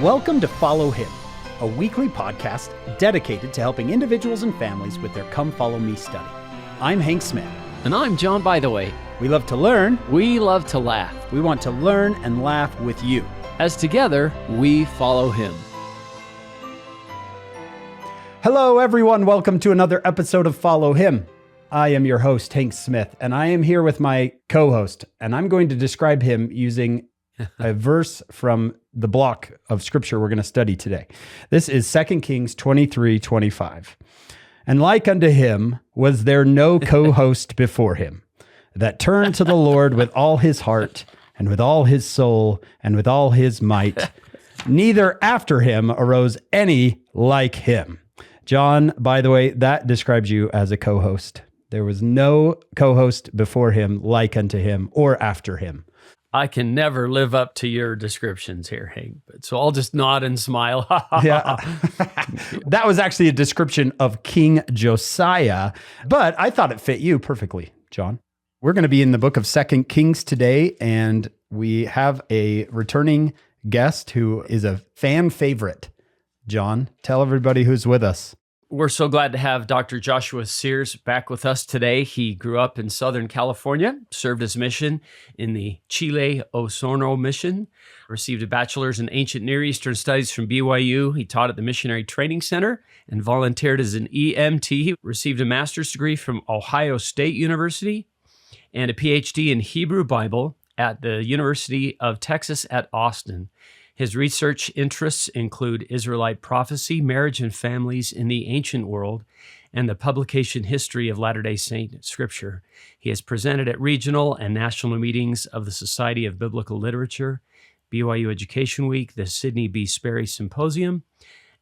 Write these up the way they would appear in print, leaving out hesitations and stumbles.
Welcome to Follow Him, a weekly podcast dedicated to helping individuals and families with their Come Follow Me study. I'm Hank Smith. And I'm John Bytheway. We love to learn. We love to laugh. We want to learn and laugh with you. As together, we follow Him. Hello, everyone. Welcome to another episode of Follow Him. I am your host, Hank Smith, and I am here with my co-host, and I'm going to describe him using a verse from the block of scripture we're going to study today. This is 2 Kings 23:25. And like unto him was there no co-host before him, that turned to the Lord with all his heart, and with all his soul, and with all his might. Neither after him arose any like him. John, by the way, that describes you as a co-host. There was no co-host before him, like unto him, or after him. I can never live up to your descriptions here, Hank. So I'll just nod and smile. Yeah, that was actually a description of King Josiah, but I thought it fit you perfectly, John. We're going to be in the book of 2 Kings today, and we have a returning guest who is a fan favorite. John, tell everybody who's with us. We're so glad to have Dr. Joshua Sears back with us today. He grew up in Southern California, served his mission in the Chile Osorno mission, received a bachelor's in ancient Near Eastern studies from BYU. He taught at the Missionary Training Center and volunteered as an EMT. Received a master's degree from Ohio State University and a PhD in Hebrew Bible at the University of Texas at Austin. His research interests include Israelite prophecy, marriage and families in the ancient world, and the publication history of Latter-day Saint scripture. He has presented at regional and national meetings of the Society of Biblical Literature, BYU Education Week, the Sidney B. Sperry Symposium,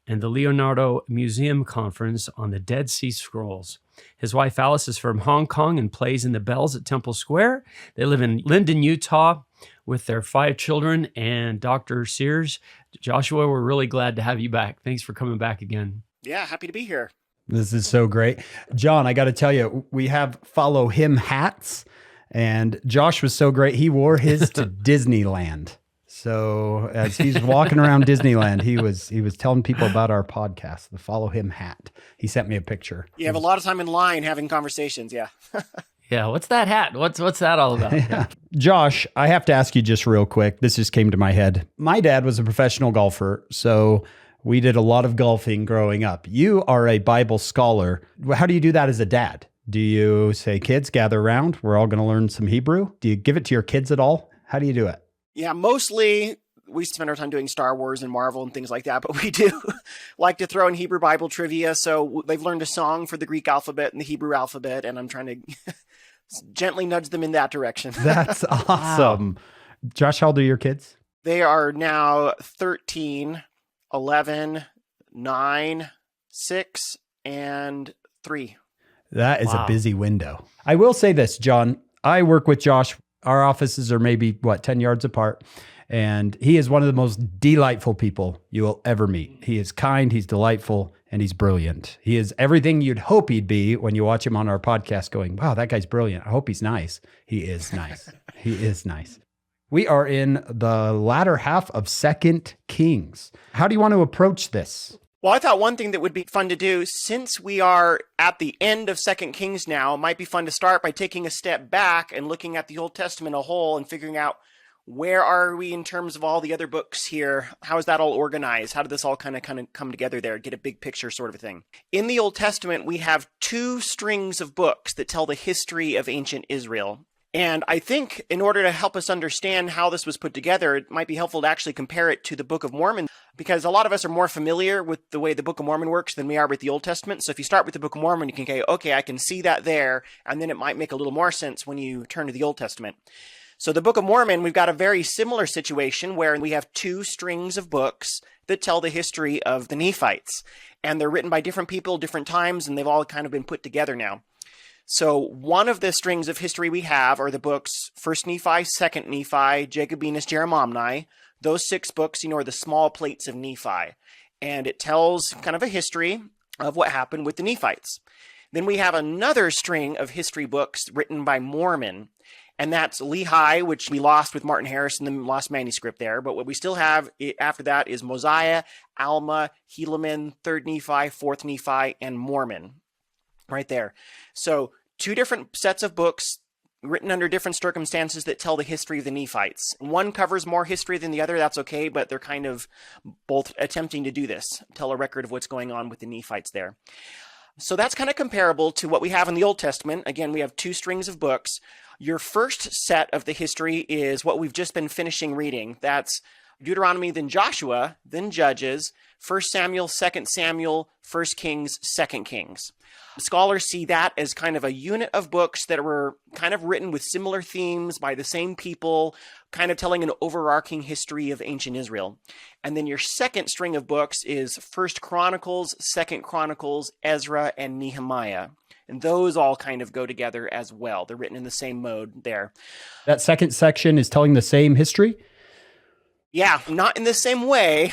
and the Leonardo Museum Conference on the Dead Sea Scrolls. His wife Alice is from Hong Kong and plays in the Bells at Temple Square. They live in Linden, Utah, with their 5 children. And Dr. Sears, Joshua, we're really glad to have you back. Thanks for coming back again. Yeah, happy to be here. This is so great. John, I got to tell you, we have Follow Him hats, and Josh was so great. He wore his to Disneyland. So as he's walking around Disneyland, he was telling people about our podcast, the Follow Him hat. He sent me a picture. You have a lot of time in line having conversations, yeah. Yeah, what's that hat? What's that all about? Yeah. Josh, I have to ask you just real quick. This just came to my head. My dad was a professional golfer, so we did a lot of golfing growing up. You are a Bible scholar. How do you do that as a dad? Do you say, kids, gather around, we're all going to learn some Hebrew? Do you give it to your kids at all? How do you do it? Yeah, mostly we spend our time doing Star Wars and Marvel and things like that, but we do like to throw in Hebrew Bible trivia. So they've learned a song for the Greek alphabet and the Hebrew alphabet, and I'm trying to gently nudge them in that direction. That's awesome. Wow. Josh, how old are your kids? They are now 13, 11, 9, 6, and 3. That is a busy window. I will say this, John. I work with Josh. Our offices are maybe, 10 yards apart. And he is one of the most delightful people you will ever meet. He is kind, he's delightful, and he's brilliant. He is everything you'd hope he'd be when you watch him on our podcast going, wow, that guy's brilliant. I hope he's nice. He is nice. He is nice. We are in the latter half of 2 Kings. How do you want to approach this? Well, I thought one thing that would be fun to do, since we are at the end of 2 Kings now, it might be fun to start by taking a step back and looking at the Old Testament as a whole and figuring out where are we in terms of all the other books here? How is that all organized? How did this all kind of come together there? Get a big picture sort of a thing. In the Old Testament, we have 2 strings of books that tell the history of ancient Israel. And I think in order to help us understand how this was put together, it might be helpful to actually compare it to the Book of Mormon, because a lot of us are more familiar with the way the Book of Mormon works than we are with the Old Testament. So if you start with the Book of Mormon, you can say, okay, I can see that there, and then it might make a little more sense when you turn to the Old Testament. So the Book of Mormon, we've got a very similar situation where we have 2 strings of books that tell the history of the Nephites. And they're written by different people, different times, and they've all kind of been put together now. So one of the strings of history we have are the books 1 Nephi, 2 Nephi, Jacobinus, Jeremiah. Those 6 books, are the small plates of Nephi. And it tells kind of a history of what happened with the Nephites. Then we have another string of history books written by Mormon. And that's Lehi, which we lost with Martin Harris in the lost manuscript there. But what we still have after that is Mosiah, Alma, Helaman, 3rd Nephi, 4th Nephi, and Mormon. Right there. So 2 different sets of books written under different circumstances that tell the history of the Nephites. One covers more history than the other. That's okay, but they're kind of both attempting to do this, tell a record of what's going on with the Nephites there. So that's kind of comparable to what we have in the Old Testament. Again, we have 2 strings of books. Your first set of the history is what we've just been finishing reading. That's Deuteronomy, then Joshua, then Judges, 1 Samuel, 2 Samuel, 1 Kings, 2 Kings. Scholars see that as kind of a unit of books that were kind of written with similar themes by the same people, kind of telling an overarching history of ancient Israel. And then your second string of books is 1 Chronicles, 2 Chronicles, Ezra, and Nehemiah. And those all kind of go together as well. They're written in the same mode there. That second section is telling the same history? Yeah, not in the same way,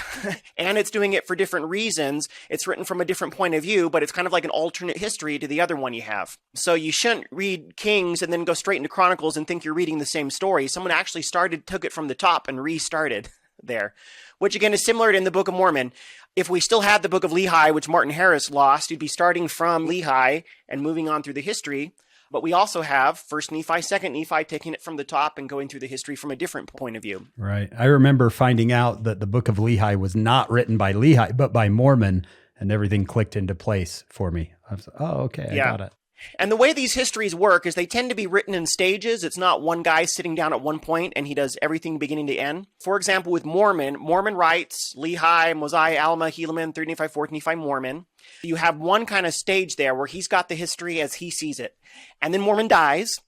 and it's doing it for different reasons. It's written from a different point of view, but it's kind of like an alternate history to the other one you have. So you shouldn't read Kings and then go straight into Chronicles and think you're reading the same story. Someone actually took it from the top and restarted there, which again is similar to in the Book of Mormon. If we still had the Book of Lehi, which Martin Harris lost, you'd be starting from Lehi and moving on through the history. But we also have 1 Nephi, 2 Nephi, taking it from the top and going through the history from a different point of view. Right. I remember finding out that the Book of Lehi was not written by Lehi, but by Mormon, and everything clicked into place for me. I was, oh, okay, I got it. And the way these histories work is they tend to be written in stages. It's not one guy sitting down at one point and he does everything beginning to end. For example, with Mormon writes Lehi, Mosiah, Alma, Helaman, 3rd Nephi, 4th Nephi, Mormon. You have one kind of stage there where he's got the history as he sees it. And then Mormon dies.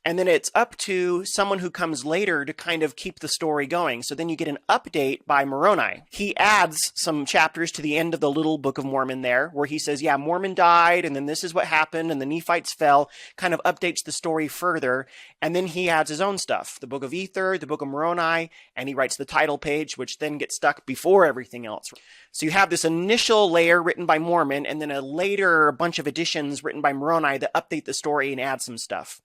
And then it's up to someone who comes later to kind of keep the story going. So then you get an update by Moroni. He adds some chapters to the end of the little Book of Mormon there, where he says, yeah, Mormon died, and then this is what happened, and the Nephites fell, kind of updates the story further. And then he adds his own stuff, the Book of Ether, the Book of Moroni, and he writes the title page, which then gets stuck before everything else. So you have this initial layer written by Mormon, and then a later bunch of additions written by Moroni that update the story and add some stuff.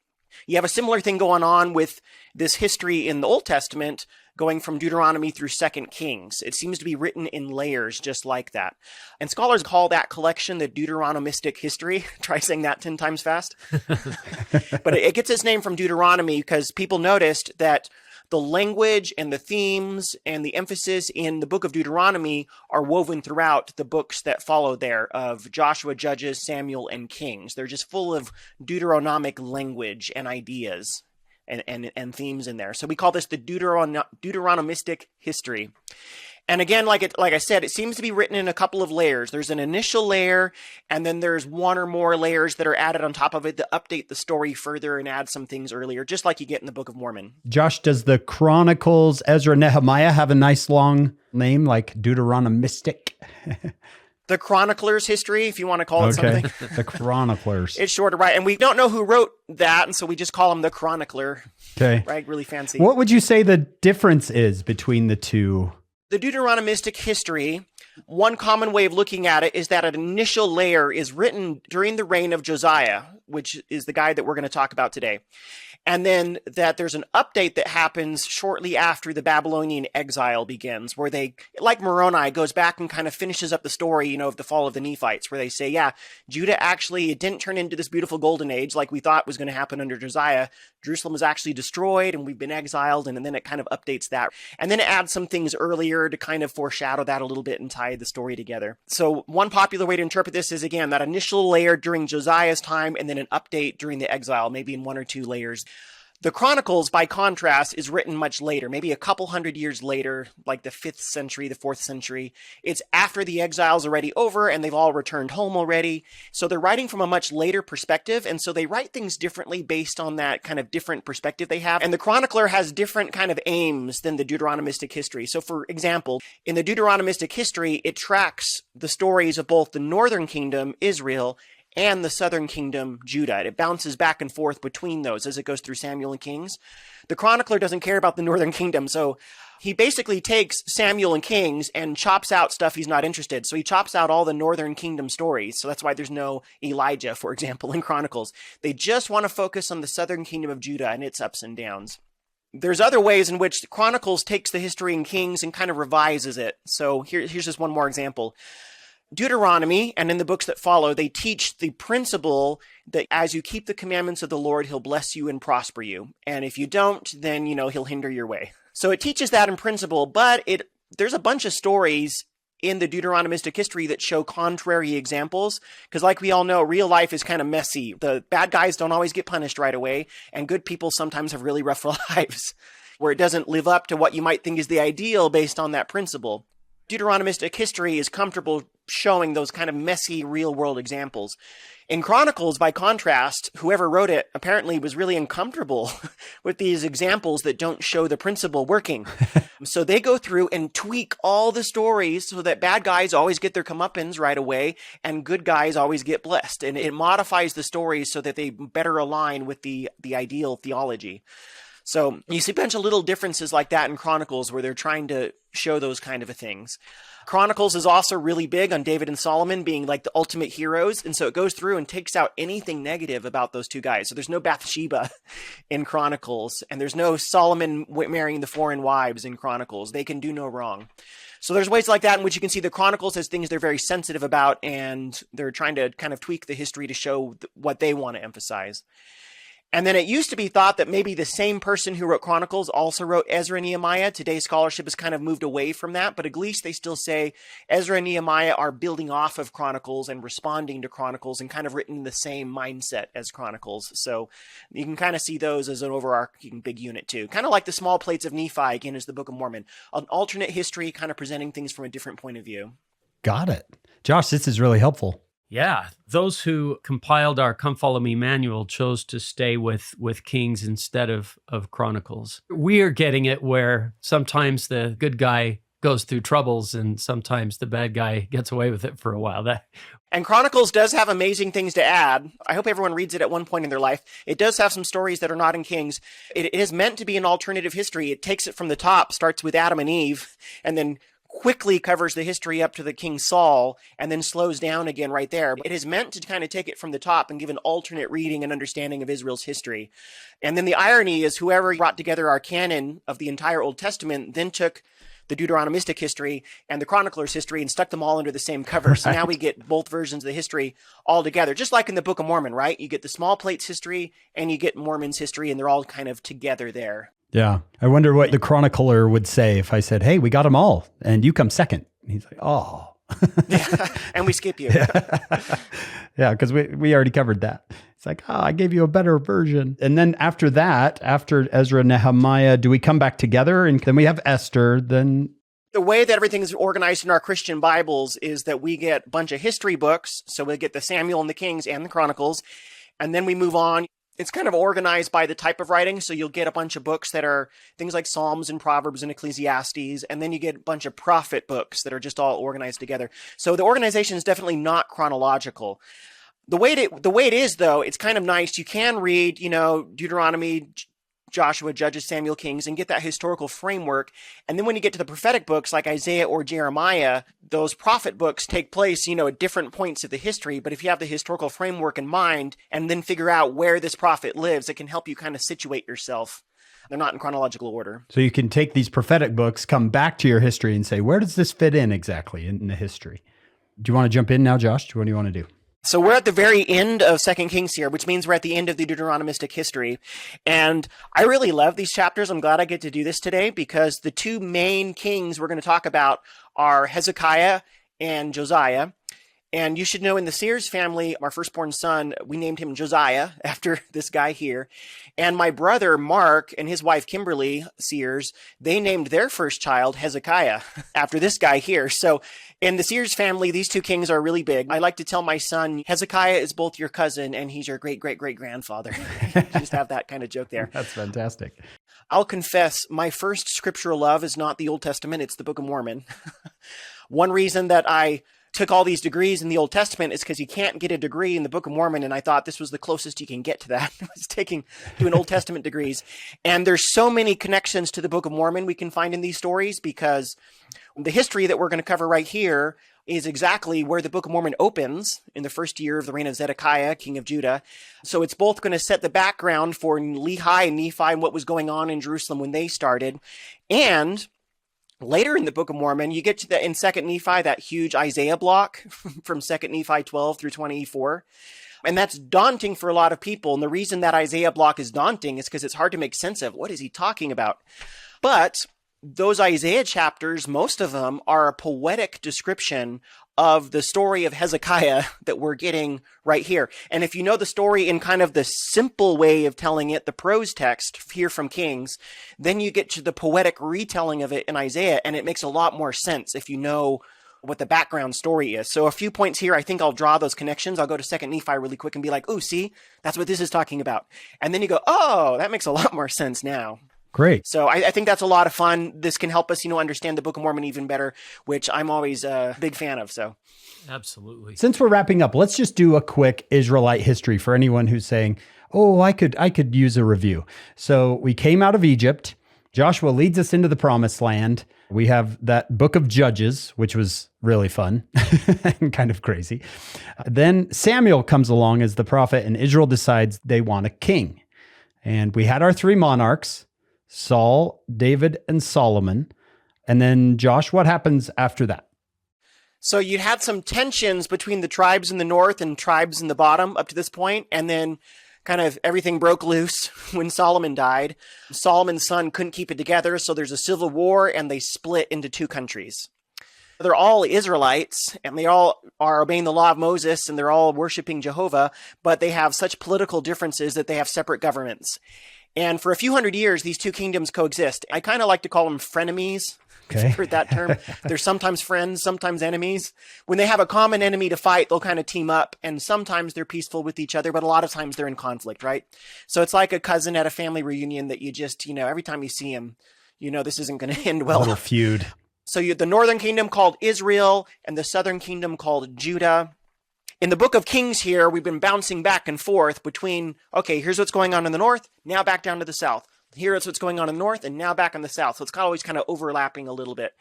You have a similar thing going on with this history in the Old Testament, going from Deuteronomy through 2 Kings. It seems to be written in layers just like that. And scholars call that collection the Deuteronomistic History. Try saying that 10 times fast. But it gets its name from Deuteronomy because people noticed that the language and the themes and the emphasis in the book of Deuteronomy are woven throughout the books that follow there of Joshua, Judges, Samuel, and Kings. They're just full of Deuteronomic language and ideas and themes in there. So we call this the Deuteronomistic History. And again, like I said, it seems to be written in a couple of layers. There's an initial layer, and then there's one or more layers that are added on top of it to update the story further and add some things earlier, just like you get in the Book of Mormon. Josh, does the Chronicles, Ezra, Nehemiah have a nice long name like Deuteronomistic? The Chronicler's History, if you want to call it something. The Chroniclers. It's short to write, and we don't know who wrote that, and so we just call him the Chronicler. Okay. Right? Really fancy. What would you say the difference is between the two? The Deuteronomistic History, one common way of looking at it is that an initial layer is written during the reign of Josiah, which is the guy that we're going to talk about today. And then that there's an update that happens shortly after the Babylonian exile begins, where they, like Moroni, goes back and kind of finishes up the story, of the fall of the Nephites, where they say, yeah, Judah actually, it didn't turn into this beautiful golden age like we thought was going to happen under Josiah. Jerusalem was actually destroyed and we've been exiled, and then it kind of updates that. And then it adds some things earlier to kind of foreshadow that a little bit and tie the story together. So one popular way to interpret this is, again, that initial layer during Josiah's time and then an update during the exile, maybe in one or two layers. The Chronicles, by contrast, is written much later, maybe a couple hundred years later, like the 5th century, the 4th century. It's after the exile's already over and they've all returned home already. So they're writing from a much later perspective, and so they write things differently based on that kind of different perspective they have. And the Chronicler has different kind of aims than the Deuteronomistic History. So for example, in the Deuteronomistic History, it tracks the stories of both the northern kingdom, Israel, and the southern kingdom, Judah. It bounces back and forth between those as it goes through Samuel and Kings. The chronicler doesn't care about the northern kingdom. So he basically takes Samuel and Kings and chops out stuff he's not interested. So he chops out all the northern kingdom stories. So that's why there's no Elijah, for example, in Chronicles. They just want to focus on the southern kingdom of Judah and its ups and downs. There's other ways in which Chronicles takes the history in Kings and kind of revises it. So here's just one more example. Deuteronomy, and in the books that follow, they teach the principle that as you keep the commandments of the Lord, he'll bless you and prosper you. And if you don't, then, he'll hinder your way. So it teaches that in principle, but there's a bunch of stories in the Deuteronomistic history that show contrary examples. Because like we all know, real life is kind of messy. The bad guys don't always get punished right away, and good people sometimes have really rough lives, where it doesn't live up to what you might think is the ideal based on that principle. Deuteronomistic history is comfortable showing those kind of messy real-world examples. In Chronicles, by contrast, whoever wrote it apparently was really uncomfortable with these examples that don't show the principle working. So they go through and tweak all the stories so that bad guys always get their comeuppance right away and good guys always get blessed. And it modifies the stories so that they better align with the ideal theology. So you see a bunch of little differences like that in Chronicles where they're trying to show those kind of things. Chronicles is also really big on David and Solomon being like the ultimate heroes. And so it goes through and takes out anything negative about those two guys. So there's no Bathsheba in Chronicles, and there's no Solomon marrying the foreign wives in Chronicles. They can do no wrong. So there's ways like that in which you can see the Chronicles as things they're very sensitive about, and they're trying to kind of tweak the history to show what they want to emphasize. And then it used to be thought that maybe the same person who wrote Chronicles also wrote Ezra and Nehemiah. Today's scholarship has kind of moved away from that, but at least they still say Ezra and Nehemiah are building off of Chronicles and responding to Chronicles and kind of written in the same mindset as Chronicles. So you can kind of see those as an overarching big unit too. Kind of like the small plates of Nephi, again, is the Book of Mormon. An alternate history, kind of presenting things from a different point of view. Got it. Josh, this is really helpful. Yeah, those who compiled our Come Follow Me manual chose to stay with Kings instead of Chronicles. We are getting it where sometimes the good guy goes through troubles and sometimes the bad guy gets away with it for a while. And Chronicles does have amazing things to add. I hope everyone reads it at one point in their life. It does have some stories that are not in Kings. It is meant to be an alternative history. It takes it from the top, starts with Adam and Eve, and then quickly covers the history up to the King Saul, and then slows down again right there. It is meant to kind of take it from the top and give an alternate reading and understanding of Israel's history. And then the irony is whoever brought together our canon of the entire Old Testament then took the Deuteronomistic history and the Chronicler's history and stuck them all under the same cover. Right. So now we get both versions of the history all together, just like in the Book of Mormon, right? You get the small plates history and you get Mormon's history, and they're all kind of together there. Yeah. I wonder what the chronicler would say if I said, hey, we got them all and you come second. And he's like, oh. Yeah, and we skip you. Yeah, because we already covered that. It's like, I gave you a better version. And then after that, after Ezra and Nehemiah, do we come back together? And then we have Esther, then... The way that everything is organized in our Christian Bibles is that we get a bunch of history books. So we get the Samuel and the Kings and the Chronicles. And then we move on. It's kind of organized by the type of writing. So you'll get a bunch of books that are things like Psalms and Proverbs and Ecclesiastes. And then you get a bunch of prophet books that are just all organized together. So the organization is definitely not chronological. The way it is, though, it's kind of nice. You can read, Deuteronomy, Joshua, Judges, Samuel, Kings, and get that historical framework. And then when you get to the prophetic books like Isaiah or Jeremiah, those prophet books take place, at different points of the history. But if you have the historical framework in mind and then figure out where this prophet lives, it can help you kind of situate yourself. They're not in chronological order. So you can take these prophetic books, come back to your history and say, where does this fit in exactly in the history? Do you want to jump in now, Josh? What do you want to do? So we're at the very end of 2 Kings here, which means we're at the end of the Deuteronomistic history. And I really love these chapters. I'm glad I get to do this today because the two main kings we're going to talk about are Hezekiah and Josiah. And you should know in the Sears family, our firstborn son, we named him Josiah after this guy here. And my brother, Mark, and his wife, Kimberly Sears, they named their first child Hezekiah after this guy here. So in the Sears family, these two kings are really big. I like to tell my son, Hezekiah is both your cousin and he's your great-great-great-grandfather. Just have that kind of joke there. That's fantastic. I'll confess, my first scriptural love is not the Old Testament, it's the Book of Mormon. One reason that I took all these degrees in the Old Testament is because you can't get a degree in the Book of Mormon. And I thought this was the closest you can get to that, was doing Old Testament degrees. And there's so many connections to the Book of Mormon we can find in these stories, because the history that we're going to cover right here is exactly where the Book of Mormon opens in the first year of the reign of Zedekiah, king of Judah. So it's both going to set the background for Lehi and Nephi and what was going on in Jerusalem when they started. And later in the Book of Mormon, you get to in 2nd Nephi, that huge Isaiah block from 2nd Nephi 12 through 24. And that's daunting for a lot of people. And the reason that Isaiah block is daunting is because it's hard to make sense of. What is he talking about? But those Isaiah chapters, most of them are a poetic description of the story of Hezekiah that we're getting right here. And if you know the story in kind of the simple way of telling it, the prose text here from Kings, then you get to the poetic retelling of it in Isaiah, and it makes a lot more sense if you know what the background story is. So a few points here, I think I'll draw those connections. I'll go to 2nd Nephi really quick and be like, "Ooh, see, that's what this is talking about." And then you go, "Oh, that makes a lot more sense now." Great. So I think that's a lot of fun. This can help us, understand the Book of Mormon even better, which I'm always a big fan of. So, absolutely. Since we're wrapping up, let's just do a quick Israelite history for anyone who's saying, "Oh, I could use a review." So we came out of Egypt. Joshua leads us into the Promised Land. We have that Book of Judges, which was really fun and kind of crazy. Then Samuel comes along as the prophet, and Israel decides they want a king. And we had our 3 monarchs: Saul, David, and Solomon. And then, Josh, what happens after that? So you had some tensions between the tribes in the north and tribes in the bottom up to this point, and then kind of everything broke loose when Solomon died. Solomon's son couldn't keep it together, so there's a civil war, and they split into 2 countries. They're all Israelites, and they all are obeying the law of Moses, and they're all worshiping Jehovah, but they have such political differences that they have separate governments. And for a few hundred years, these 2 kingdoms coexist. I kind of like to call them frenemies. Okay. You've heard that term. They're sometimes friends, sometimes enemies. When they have a common enemy to fight, they'll kind of team up, and sometimes they're peaceful with each other, but a lot of times they're in conflict, right? So it's like a cousin at a family reunion that you just, every time you see him, this isn't going to end well. A little feud. So you had the northern kingdom called Israel and the southern kingdom called Judah. In the Book of Kings here, we've been bouncing back and forth between, okay, here's what's going on in the north, now back down to the south. Here's what's going on in the north, and now back in the south. So it's always kind of overlapping a little bit.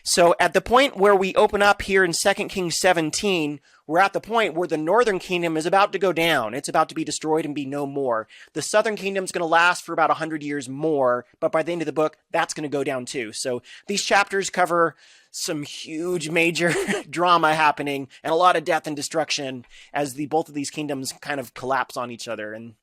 So at the point where we open up here in 2 Kings 17, we're at the point where the northern kingdom is about to go down. It's about to be destroyed and be no more. The southern kingdom's going to last for about 100 years more, but by the end of the book, that's going to go down too. So these chapters cover some huge major drama happening and a lot of death and destruction as both of these kingdoms kind of collapse on each other. And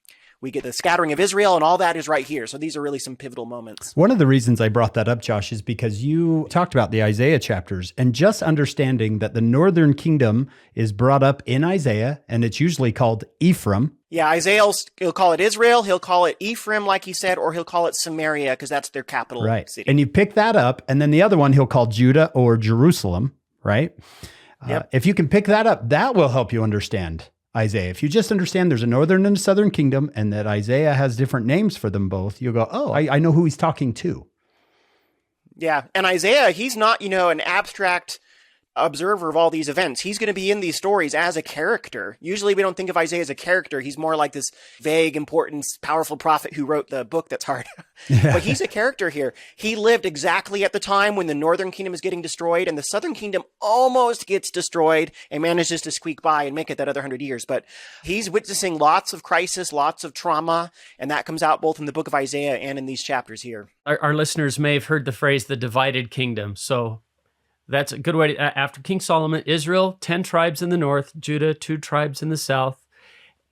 we get the scattering of Israel, and all that is right here. So these are really some pivotal moments. One of the reasons I brought that up, Josh, is because you talked about the Isaiah chapters, and just understanding that the northern kingdom is brought up in Isaiah, and it's usually called Ephraim. Yeah, he'll call it Israel, he'll call it Ephraim, like he said, or he'll call it Samaria, because that's their capital city. And you pick that up, and then the other one he'll call Judah or Jerusalem, right? Yep. If you can pick that up, that will help you understand Isaiah. If you just understand there's a northern and a southern kingdom, and that Isaiah has different names for them both, you'll go, oh, I know who he's talking to. Yeah, and Isaiah, he's not, an abstract observer of all these events. He's going to be in these stories as a character. Usually we don't think of Isaiah as a character. He's more like this vague, important, powerful prophet who wrote the book that's hard. Yeah. But he's a character here. He lived exactly at the time when the northern kingdom is getting destroyed, and the southern kingdom almost gets destroyed and manages to squeak by and make it that other 100 years. But he's witnessing lots of crisis, lots of trauma, and that comes out both in the book of Isaiah and in these chapters here. Our listeners may have heard the phrase, the divided kingdom. So that's a good way to, after King Solomon, Israel, 10 tribes in the north, Judah, 2 tribes in the south,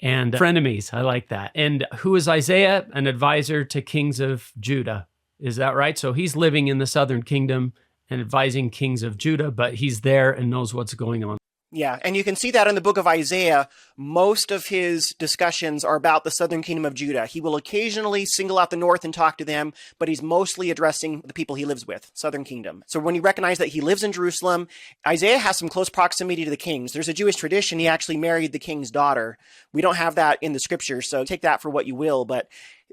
and frenemies. I like that. And who is Isaiah? An advisor to kings of Judah. Is that right? So he's living in the southern kingdom and advising kings of Judah, but he's there and knows what's going on. Yeah, and you can see that in the book of Isaiah. Most of his discussions are about the southern kingdom of Judah. He will occasionally single out the north and talk to them, but he's mostly addressing the people he lives with, southern kingdom. So when you recognize that he lives in Jerusalem, Isaiah has some close proximity to the kings. There's a Jewish tradition he actually married the king's daughter. We don't have that in the scriptures, so take that for what you will, but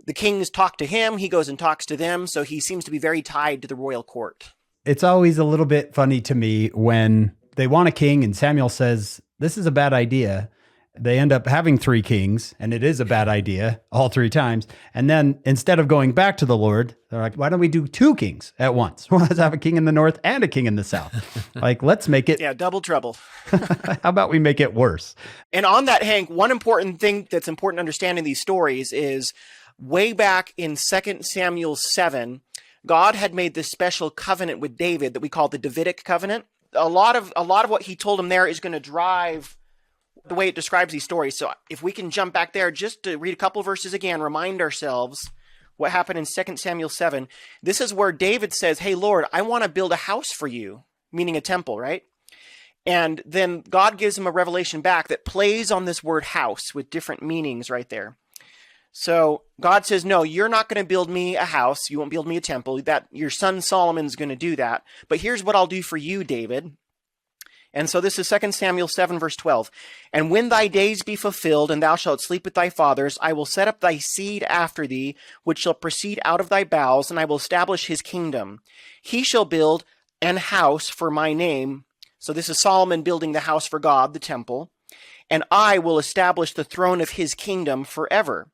the kings talk to him, he goes and talks to them, so he seems to be very tied to the royal court. It's always a little bit funny to me when they want a king, and Samuel says, this is a bad idea. They end up having 3 kings, and it is a bad idea all 3 times. And then instead of going back to the Lord, they're like, why don't we do 2 kings at once? Let's have a king in the north and a king in the south. Like, let's make it. Yeah, double trouble. How about we make it worse? And on that, Hank, one important thing that's important to understand in these stories is way back in 2 Samuel 7, God had made this special covenant with David that we call the Davidic covenant. A lot of what he told him there is going to drive the way it describes these stories. So if we can jump back there just to read a couple verses again, remind ourselves what happened in 2 Samuel 7. This is where David says, hey, Lord, I want to build a house for you, meaning a temple, right? And then God gives him a revelation back that plays on this word house with different meanings right there. So God says, no, you're not going to build me a house. You won't build me a temple. That your son Solomon's going to do that. But here's what I'll do for you, David. And so this is 2 Samuel 7, verse 12. And when thy days be fulfilled, and thou shalt sleep with thy fathers, I will set up thy seed after thee, which shall proceed out of thy bowels, and I will establish his kingdom. He shall build an house for my name. So this is Solomon building the house for God, the temple. And I will establish the throne of his kingdom forever.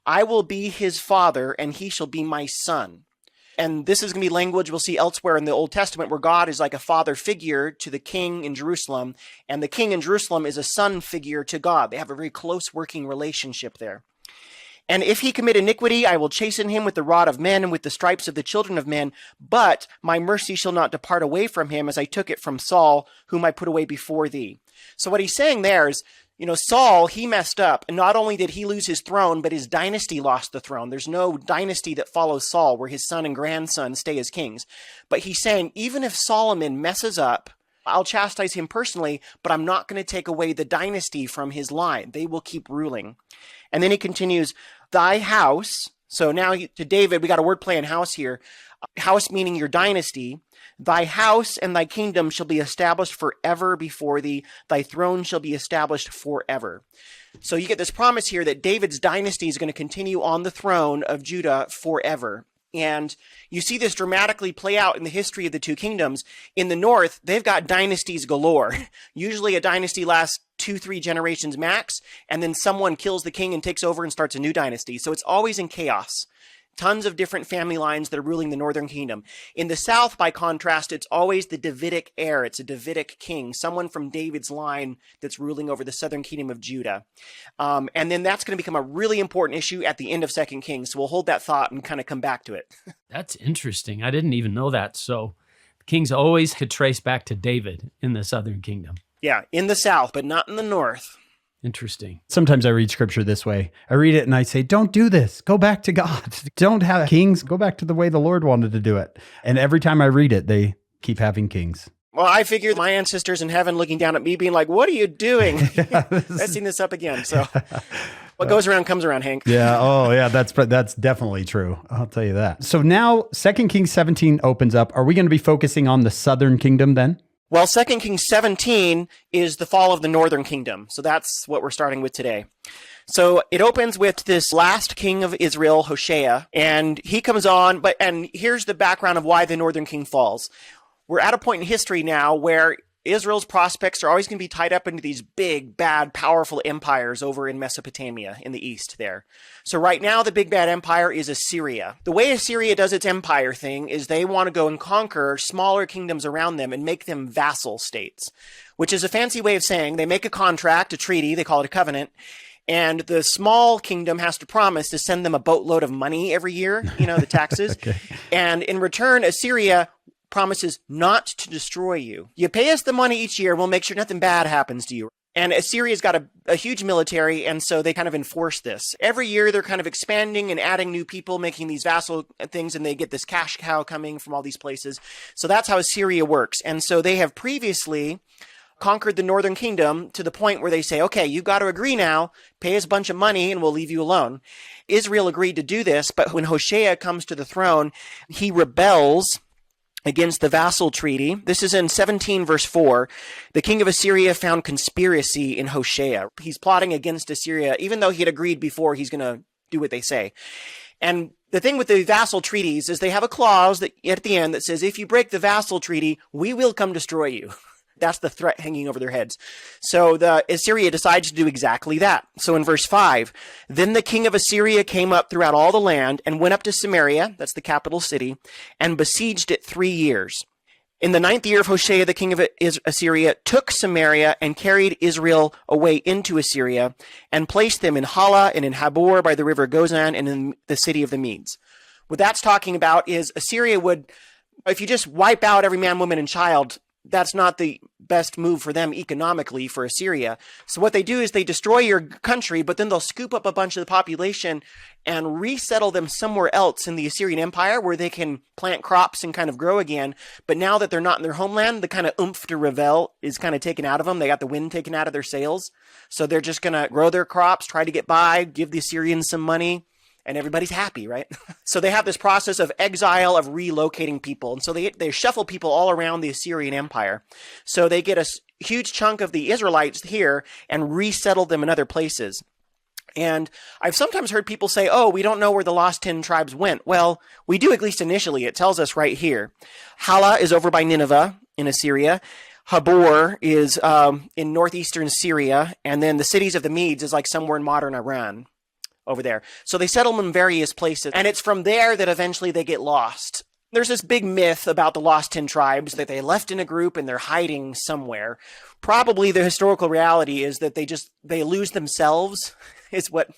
I will be his father, and he shall be my son. And this is going to be language we'll see elsewhere in the Old Testament where God is like a father figure to the king in Jerusalem, and the king in Jerusalem is a son figure to God. They have a very close working relationship there. And if he commit iniquity, I will chasten him with the rod of men and with the stripes of the children of men, but my mercy shall not depart away from him as I took it from Saul, whom I put away before thee. So what he's saying there is, Saul, he messed up. And not only did he lose his throne, but his dynasty lost the throne. There's no dynasty that follows Saul where his son and grandson stay as kings. But he's saying, even if Solomon messes up, I'll chastise him personally, but I'm not going to take away the dynasty from his line. They will keep ruling. And then he continues, thy house. So now to David, we got a wordplay in house here. House meaning your dynasty. Thy house and thy kingdom shall be established forever before thee. Thy throne shall be established forever. So you get this promise here that David's dynasty is going to continue on the throne of Judah forever. And you see this dramatically play out in the history of the 2 kingdoms. In the north, they've got dynasties galore. Usually a dynasty lasts 2-3 generations max, and then someone kills the king and takes over and starts a new dynasty. So it's always in chaos. Tons of different family lines that are ruling the northern kingdom. In the south, by contrast, it's always the Davidic heir. It's a Davidic king, someone from David's line that's ruling over the southern kingdom of Judah. And then that's going to become a really important issue at the end of 2 Kings. So we'll hold that thought and kind of come back to it. That's interesting. I didn't even know that. So kings always could trace back to David in the southern kingdom. Yeah, in the south, but not in the north. Interesting. Sometimes I read scripture this way. I read it and I say, don't do this. Go back to God. Don't have kings. Go back to the way the Lord wanted to do it. And every time I read it, they keep having kings. Well, I figure my ancestors in heaven looking down at me being like, what are you doing? Messing this up again. So what goes around comes around, Hank. Yeah. Oh, yeah. That's definitely true. I'll tell you that. So now 2 Kings 17 opens up. Are we going to be focusing on the southern kingdom then? Well, 2 Kings 17 is the fall of the northern kingdom. So that's what we're starting with today. So it opens with this last king of Israel, Hoshea, and he comes on, and here's the background of why the northern king falls. We're at a point in history now where Israel's prospects are always going to be tied up into these big, bad, powerful empires over in Mesopotamia in the east there. So right now, the big bad empire is Assyria. The way Assyria does its empire thing is they want to go and conquer smaller kingdoms around them and make them vassal states, which is a fancy way of saying they make a contract, a treaty, they call it a covenant, and the small kingdom has to promise to send them a boatload of money every year, the taxes. Okay. And in return, Assyria promises not to destroy you. You pay us the money each year, we'll make sure nothing bad happens to you. And Assyria's got a huge military, and so they kind of enforce this. Every year, they're kind of expanding and adding new people, making these vassal things, and they get this cash cow coming from all these places. So that's how Assyria works. And so they have previously conquered the northern kingdom to the point where they say, okay, you got to agree now, pay us a bunch of money, and we'll leave you alone. Israel agreed to do this, but when Hoshea comes to the throne, he rebels against the vassal treaty. This is in 17 verse 4. The king of Assyria found conspiracy in Hoshea. He's plotting against Assyria, even though he had agreed before he's going to do what they say. And the thing with the vassal treaties is they have a clause that at the end that says, if you break the vassal treaty, we will come destroy you. That's the threat hanging over their heads. So the Assyria decides to do exactly that. So in verse 5, then the king of Assyria came up throughout all the land and went up to Samaria, that's the capital city, and besieged it 3 years. In the 9th year of Hoshea, the king of Assyria took Samaria and carried Israel away into Assyria and placed them in Hala and in Habor by the river Gozan and in the city of the Medes. What that's talking about is Assyria would, if you just wipe out every man, woman, and child, that's not the best move for them economically for Assyria. So what they do is they destroy your country, but then they'll scoop up a bunch of the population and resettle them somewhere else in the Assyrian Empire where they can plant crops and kind of grow again. But now that they're not in their homeland, the kind of oomph to revel is kind of taken out of them. They got the wind taken out of their sails. So they're just going to grow their crops, try to get by, give the Assyrians some money. And everybody's happy, right? So they have this process of exile, of relocating people. And so they shuffle people all around the Assyrian Empire. So they get a huge chunk of the Israelites here and resettle them in other places. And I've sometimes heard people say, oh, we don't know where the lost 10 tribes went. Well, we do, at least initially. It tells us right here. Hala is over by Nineveh in Assyria. Habor is in northeastern Syria. And then the cities of the Medes is like somewhere in modern Iran. Over there. So they settle them in various places, and it's from there that eventually they get lost. There's this big myth about the lost 10 tribes that they left in a group and they're hiding somewhere. Probably the historical reality is that they lose themselves is what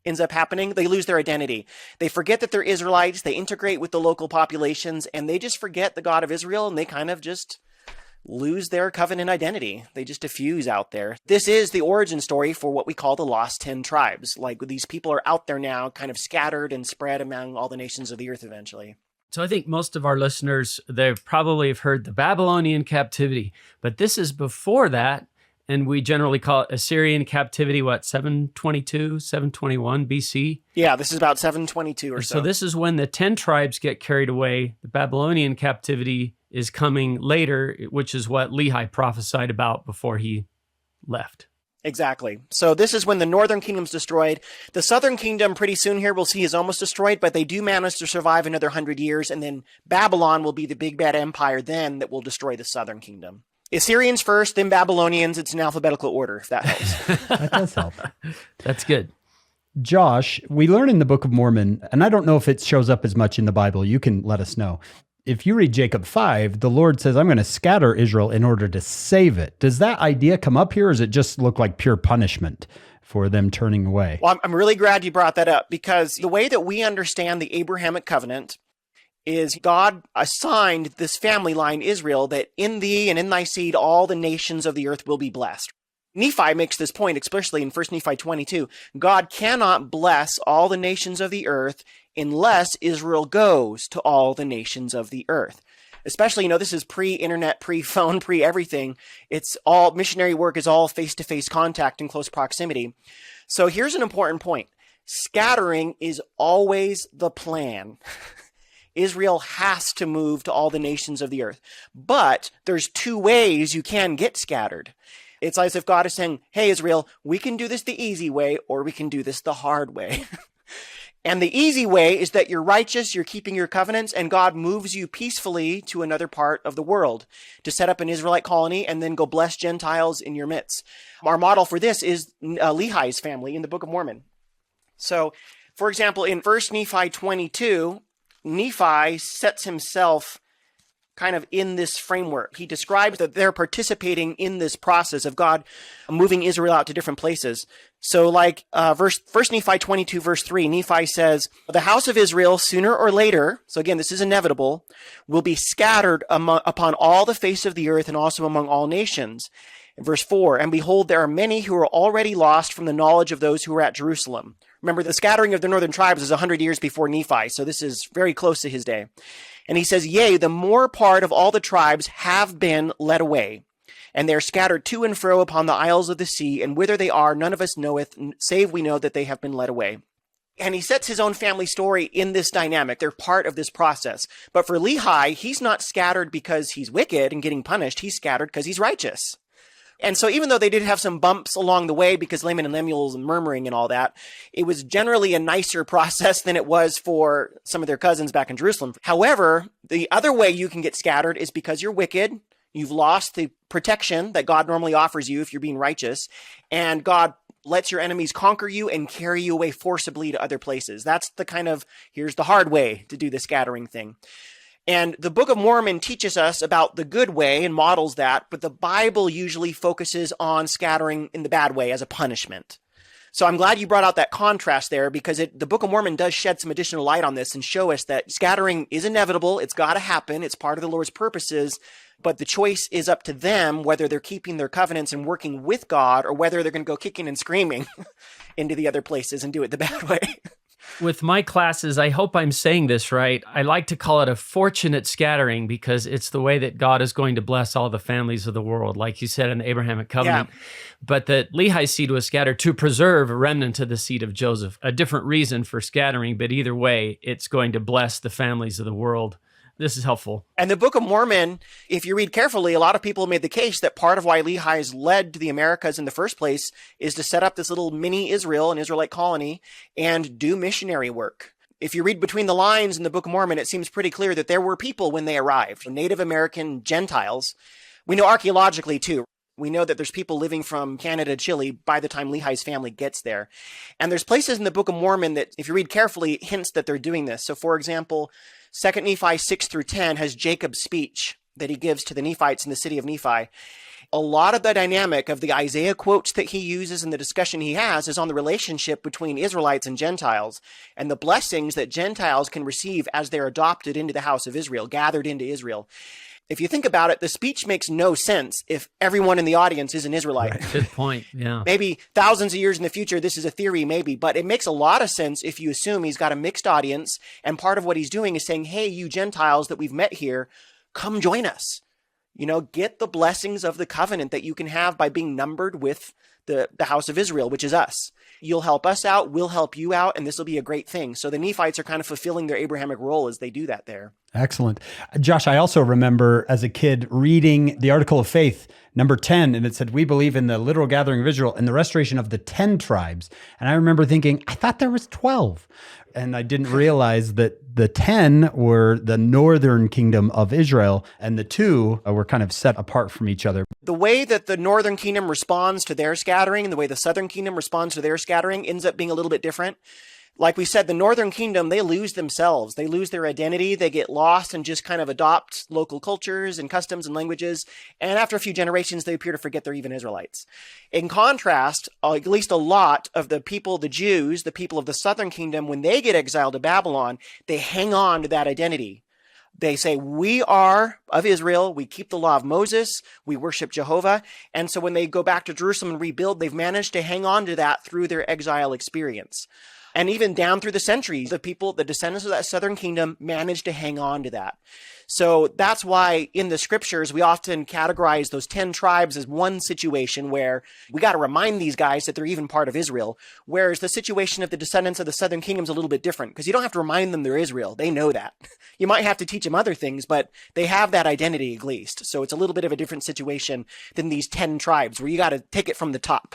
ends up happening. They lose their identity. They forget that they're Israelites, they integrate with the local populations, and they just forget the God of Israel, and they kind of just lose their covenant identity. They just diffuse out there. This is the origin story for what we call the lost 10 tribes. Like these people are out there now, kind of scattered and spread among all the nations of the earth eventually. So I think most of our listeners, they probably have heard the Babylonian captivity, but this is before that. And we generally call it Assyrian captivity, 722, 721 BC? Yeah, this is about 722 or so. So this is when the 10 tribes get carried away. The Babylonian captivity is coming later, which is what Lehi prophesied about before he left. Exactly. So this is when the northern kingdom's destroyed. The southern kingdom, pretty soon here, we'll see is almost destroyed, but they do manage to survive another 100 years, and then Babylon will be the big bad empire then that will destroy the southern kingdom. Assyrians first, then Babylonians. It's in alphabetical order, if that helps. That does help. That's good. Josh, we learn in the Book of Mormon, and I don't know if it shows up as much in the Bible. You can let us know. If you read Jacob 5, the Lord says, I'm going to scatter Israel in order to save it. Does that idea come up here, or does it just look like pure punishment for them turning away? Well, I'm really glad you brought that up, because the way that we understand the Abrahamic covenant is God assigned this family line, Israel, that in thee and in thy seed all the nations of the earth will be blessed. Nephi makes this point, especially in 1 Nephi 22. God cannot bless all the nations of the earth unless Israel goes to all the nations of the earth. Especially, this is pre-internet, pre-phone, pre-everything. It's all, missionary work is all face-to-face contact in close proximity. So here's an important point. Scattering is always the plan. Israel has to move to all the nations of the earth. But there's 2 ways you can get scattered. It's as if God is saying, hey, Israel, we can do this the easy way, or we can do this the hard way. And the easy way is that you're righteous, you're keeping your covenants, and God moves you peacefully to another part of the world to set up an Israelite colony and then go bless Gentiles in your midst. Our model for this is Lehi's family in the Book of Mormon. So, for example, in 1 Nephi 22, Nephi sets himself kind of in this framework. He describes that they're participating in this process of God moving Israel out to different places. So like 1 Nephi 22 verse 3, Nephi says, the house of Israel sooner or later, so again, this is inevitable, will be scattered upon all the face of the earth and also among all nations. In verse 4, and behold, there are many who are already lost from the knowledge of those who are at Jerusalem. Remember, the scattering of the northern tribes is 100 years before Nephi, so this is very close to his day. And he says, yea, the more part of all the tribes have been led away, and they are scattered to and fro upon the isles of the sea, and whither they are none of us knoweth, save we know that they have been led away. And he sets his own family story in this dynamic. They're part of this process. But for Lehi, he's not scattered because he's wicked and getting punished. He's scattered because he's righteous. And so even though they did have some bumps along the way because Laman and Lemuel and murmuring and all that, it was generally a nicer process than it was for some of their cousins back in Jerusalem. However, the other way you can get scattered is because you're wicked, You've lost the protection that God normally offers you if you're being righteous, and God lets your enemies conquer you and carry you away forcibly to other places. That's the kind of, here's the hard way to do the scattering thing. And the Book of Mormon teaches us about the good way and models that, but the Bible usually focuses on scattering in the bad way as a punishment. So I'm glad you brought out that contrast there, because the Book of Mormon does shed some additional light on this and show us that scattering is inevitable. It's got to happen. It's part of the Lord's purposes, but the choice is up to them whether they're keeping their covenants and working with God, or whether they're going to go kicking and screaming into the other places and do it the bad way. With my classes, I hope I'm saying this right. I like to call it a fortunate scattering, because it's the way that God is going to bless all the families of the world, like you said in the Abrahamic covenant. Yeah. But that Lehi's seed was scattered to preserve a remnant of the seed of Joseph. A different reason for scattering, but either way, it's going to bless the families of the world. This is helpful. And the Book of Mormon, if you read carefully, a lot of people made the case that part of why Lehi's led to the Americas in the first place is to set up this little mini Israel, an Israelite colony, and do missionary work. If you read between the lines in the Book of Mormon, it seems pretty clear that there were people when they arrived, Native American Gentiles. We know archaeologically too. We know that there's people living from Canada, Chile by the time Lehi's family gets there. And there's places in the Book of Mormon that, if you read carefully, hints that they're doing this. So for example, 2 Nephi 6 through 10 has Jacob's speech that he gives to the Nephites in the city of Nephi. A lot of the dynamic of the Isaiah quotes that he uses and the discussion he has is on the relationship between Israelites and Gentiles, and the blessings that Gentiles can receive as they're adopted into the house of Israel, gathered into Israel. If you think about it, the speech makes no sense if everyone in the audience is an Israelite. Right. Good point, yeah. Maybe thousands of years in the future, this is a theory, maybe, but it makes a lot of sense if you assume he's got a mixed audience, and part of what he's doing is saying, hey, you Gentiles that we've met here, come join us. You know, get the blessings of the covenant that you can have by being numbered with the house of Israel, which is us. You'll help us out, we'll help you out, and this will be a great thing. So the Nephites are kind of fulfilling their Abrahamic role as they do that there. Excellent. Josh, I also remember as a kid reading the Article of Faith, number 10, and it said, we believe in the literal gathering of Israel and the restoration of the 10 tribes. And I remember thinking, I thought there was 12. And I didn't realize that the 10 were the northern kingdom of Israel, and the 2 were kind of set apart from each other. The way that the northern kingdom responds to their scattering and the way the southern kingdom responds to their scattering ends up being a little bit different. Like we said, the northern kingdom, they lose themselves. They lose their identity. They get lost and just kind of adopt local cultures and customs and languages. And after a few generations, they appear to forget they're even Israelites. In contrast, at least a lot of the people, the Jews, the people of the southern kingdom, when they get exiled to Babylon, they hang on to that identity. They say, we are of Israel, we keep the law of Moses, we worship Jehovah. And so when they go back to Jerusalem and rebuild, they've managed to hang on to that through their exile experience. And even down through the centuries, the people, the descendants of that southern kingdom managed to hang on to that. So that's why in the scriptures, we often categorize those 10 tribes as one situation where we got to remind these guys that they're even part of Israel. Whereas the situation of the descendants of the southern kingdom is a little bit different, because you don't have to remind them they're Israel. They know that. You might have to teach them other things, but they have that identity at least. So it's a little bit of a different situation than these 10 tribes where you got to take it from the top.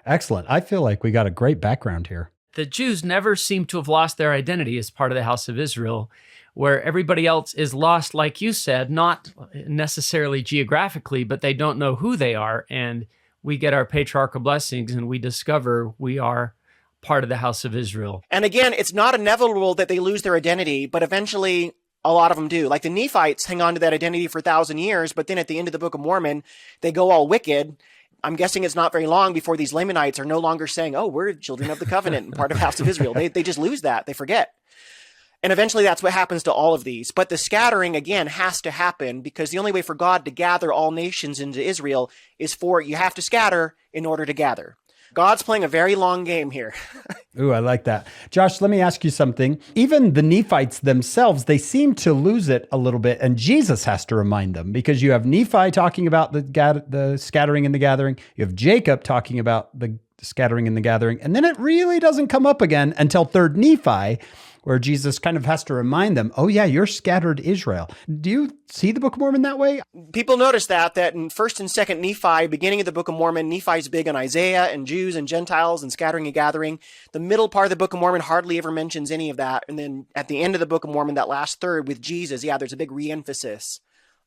Excellent. I feel like we got a great background here. The Jews never seem to have lost their identity as part of the house of Israel, where everybody else is lost, like you said, not necessarily geographically, but they don't know who they are. And we get our patriarchal blessings and we discover we are part of the house of Israel. And again, it's not inevitable that they lose their identity, but eventually a lot of them do. Like the Nephites hang on to that identity for 1,000 years, but then at the end of the Book of Mormon, they go all wicked. I'm guessing it's not very long before these Lamanites are no longer saying, oh, we're children of the covenant and part of the house of Israel. They just lose that. They forget. And eventually that's what happens to all of these. But the scattering, again, has to happen because the only way for God to gather all nations into Israel is for you have to scatter in order to gather. God's playing a very long game here. Ooh, I like that. Josh, let me ask you something. Even the Nephites themselves, they seem to lose it a little bit, and Jesus has to remind them because you have Nephi talking about the scattering and the gathering. You have Jacob talking about the scattering and the gathering, and then it really doesn't come up again until 3rd Nephi, where Jesus kind of has to remind them, oh yeah, you're scattered Israel. Do you see the Book of Mormon that way? People notice that in 1st and 2nd Nephi, beginning of the Book of Mormon, Nephi's big on Isaiah and Jews and Gentiles and scattering and gathering. The middle part of the Book of Mormon hardly ever mentions any of that. And then at the end of the Book of Mormon, that last third with Jesus, yeah, there's a big re-emphasis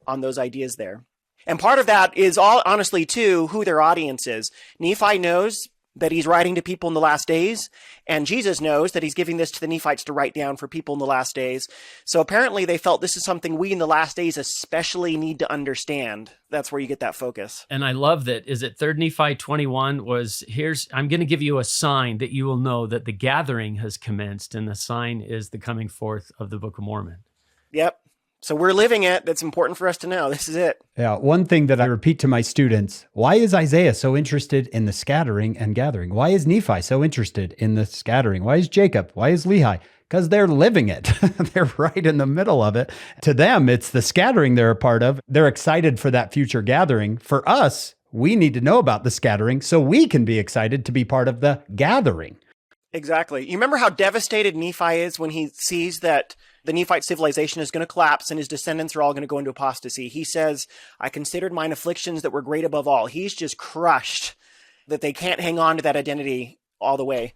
on those ideas there. And part of that is all honestly too who their audience is. Nephi knows that he's writing to people in the last days, and Jesus knows that he's giving this to the Nephites to write down for people in the last days. So apparently they felt this is something we in the last days especially need to understand. That's where you get that focus. And I love that. Is it 3 Nephi 21 was, I'm going to give you a sign that you will know that the gathering has commenced, and the sign is the coming forth of the Book of Mormon. Yep. So we're living it. That's important for us to know. This is it. Yeah. One thing that I repeat to my students, why is Isaiah so interested in the scattering and gathering? Why is Nephi so interested in the scattering? Why is Jacob? Why is Lehi? Because they're living it. They're right in the middle of it. To them, it's the scattering they're a part of. They're excited for that future gathering. For us, we need to know about the scattering so we can be excited to be part of the gathering. Exactly. You remember how devastated Nephi is when he sees that the Nephite civilization is going to collapse and his descendants are all going to go into apostasy. He says, I considered mine afflictions that were great above all. He's just crushed that they can't hang on to that identity all the way.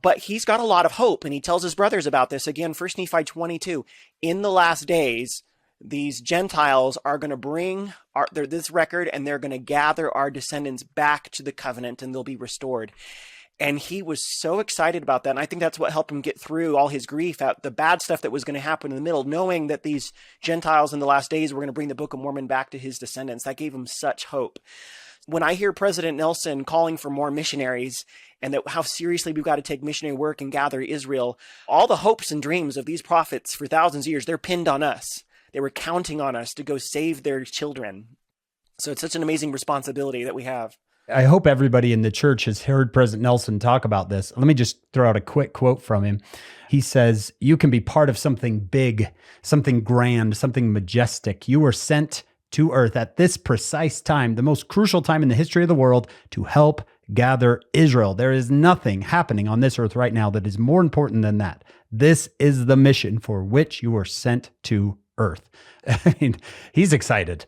But he's got a lot of hope, and he tells his brothers about this. Again, 1 Nephi 22. In the last days, these Gentiles are going to bring this record, and they're going to gather our descendants back to the covenant, and they'll be restored. And he was so excited about that. And I think that's what helped him get through all his grief at the bad stuff that was going to happen in the middle, knowing that these Gentiles in the last days were going to bring the Book of Mormon back to his descendants. That gave him such hope. When I hear President Nelson calling for more missionaries and that how seriously we've got to take missionary work and gather Israel, all the hopes and dreams of these prophets for thousands of years, they're pinned on us. They were counting on us to go save their children. So it's such an amazing responsibility that we have. I hope everybody in the church has heard President Nelson talk about this. Let me just throw out a quick quote from him. He says, you can be part of something big, something grand, something majestic. You were sent to earth at this precise time, the most crucial time in the history of the world, to help gather Israel. There is nothing happening on this earth right now that is more important than that. This is the mission for which you were sent to earth. I mean, he's excited.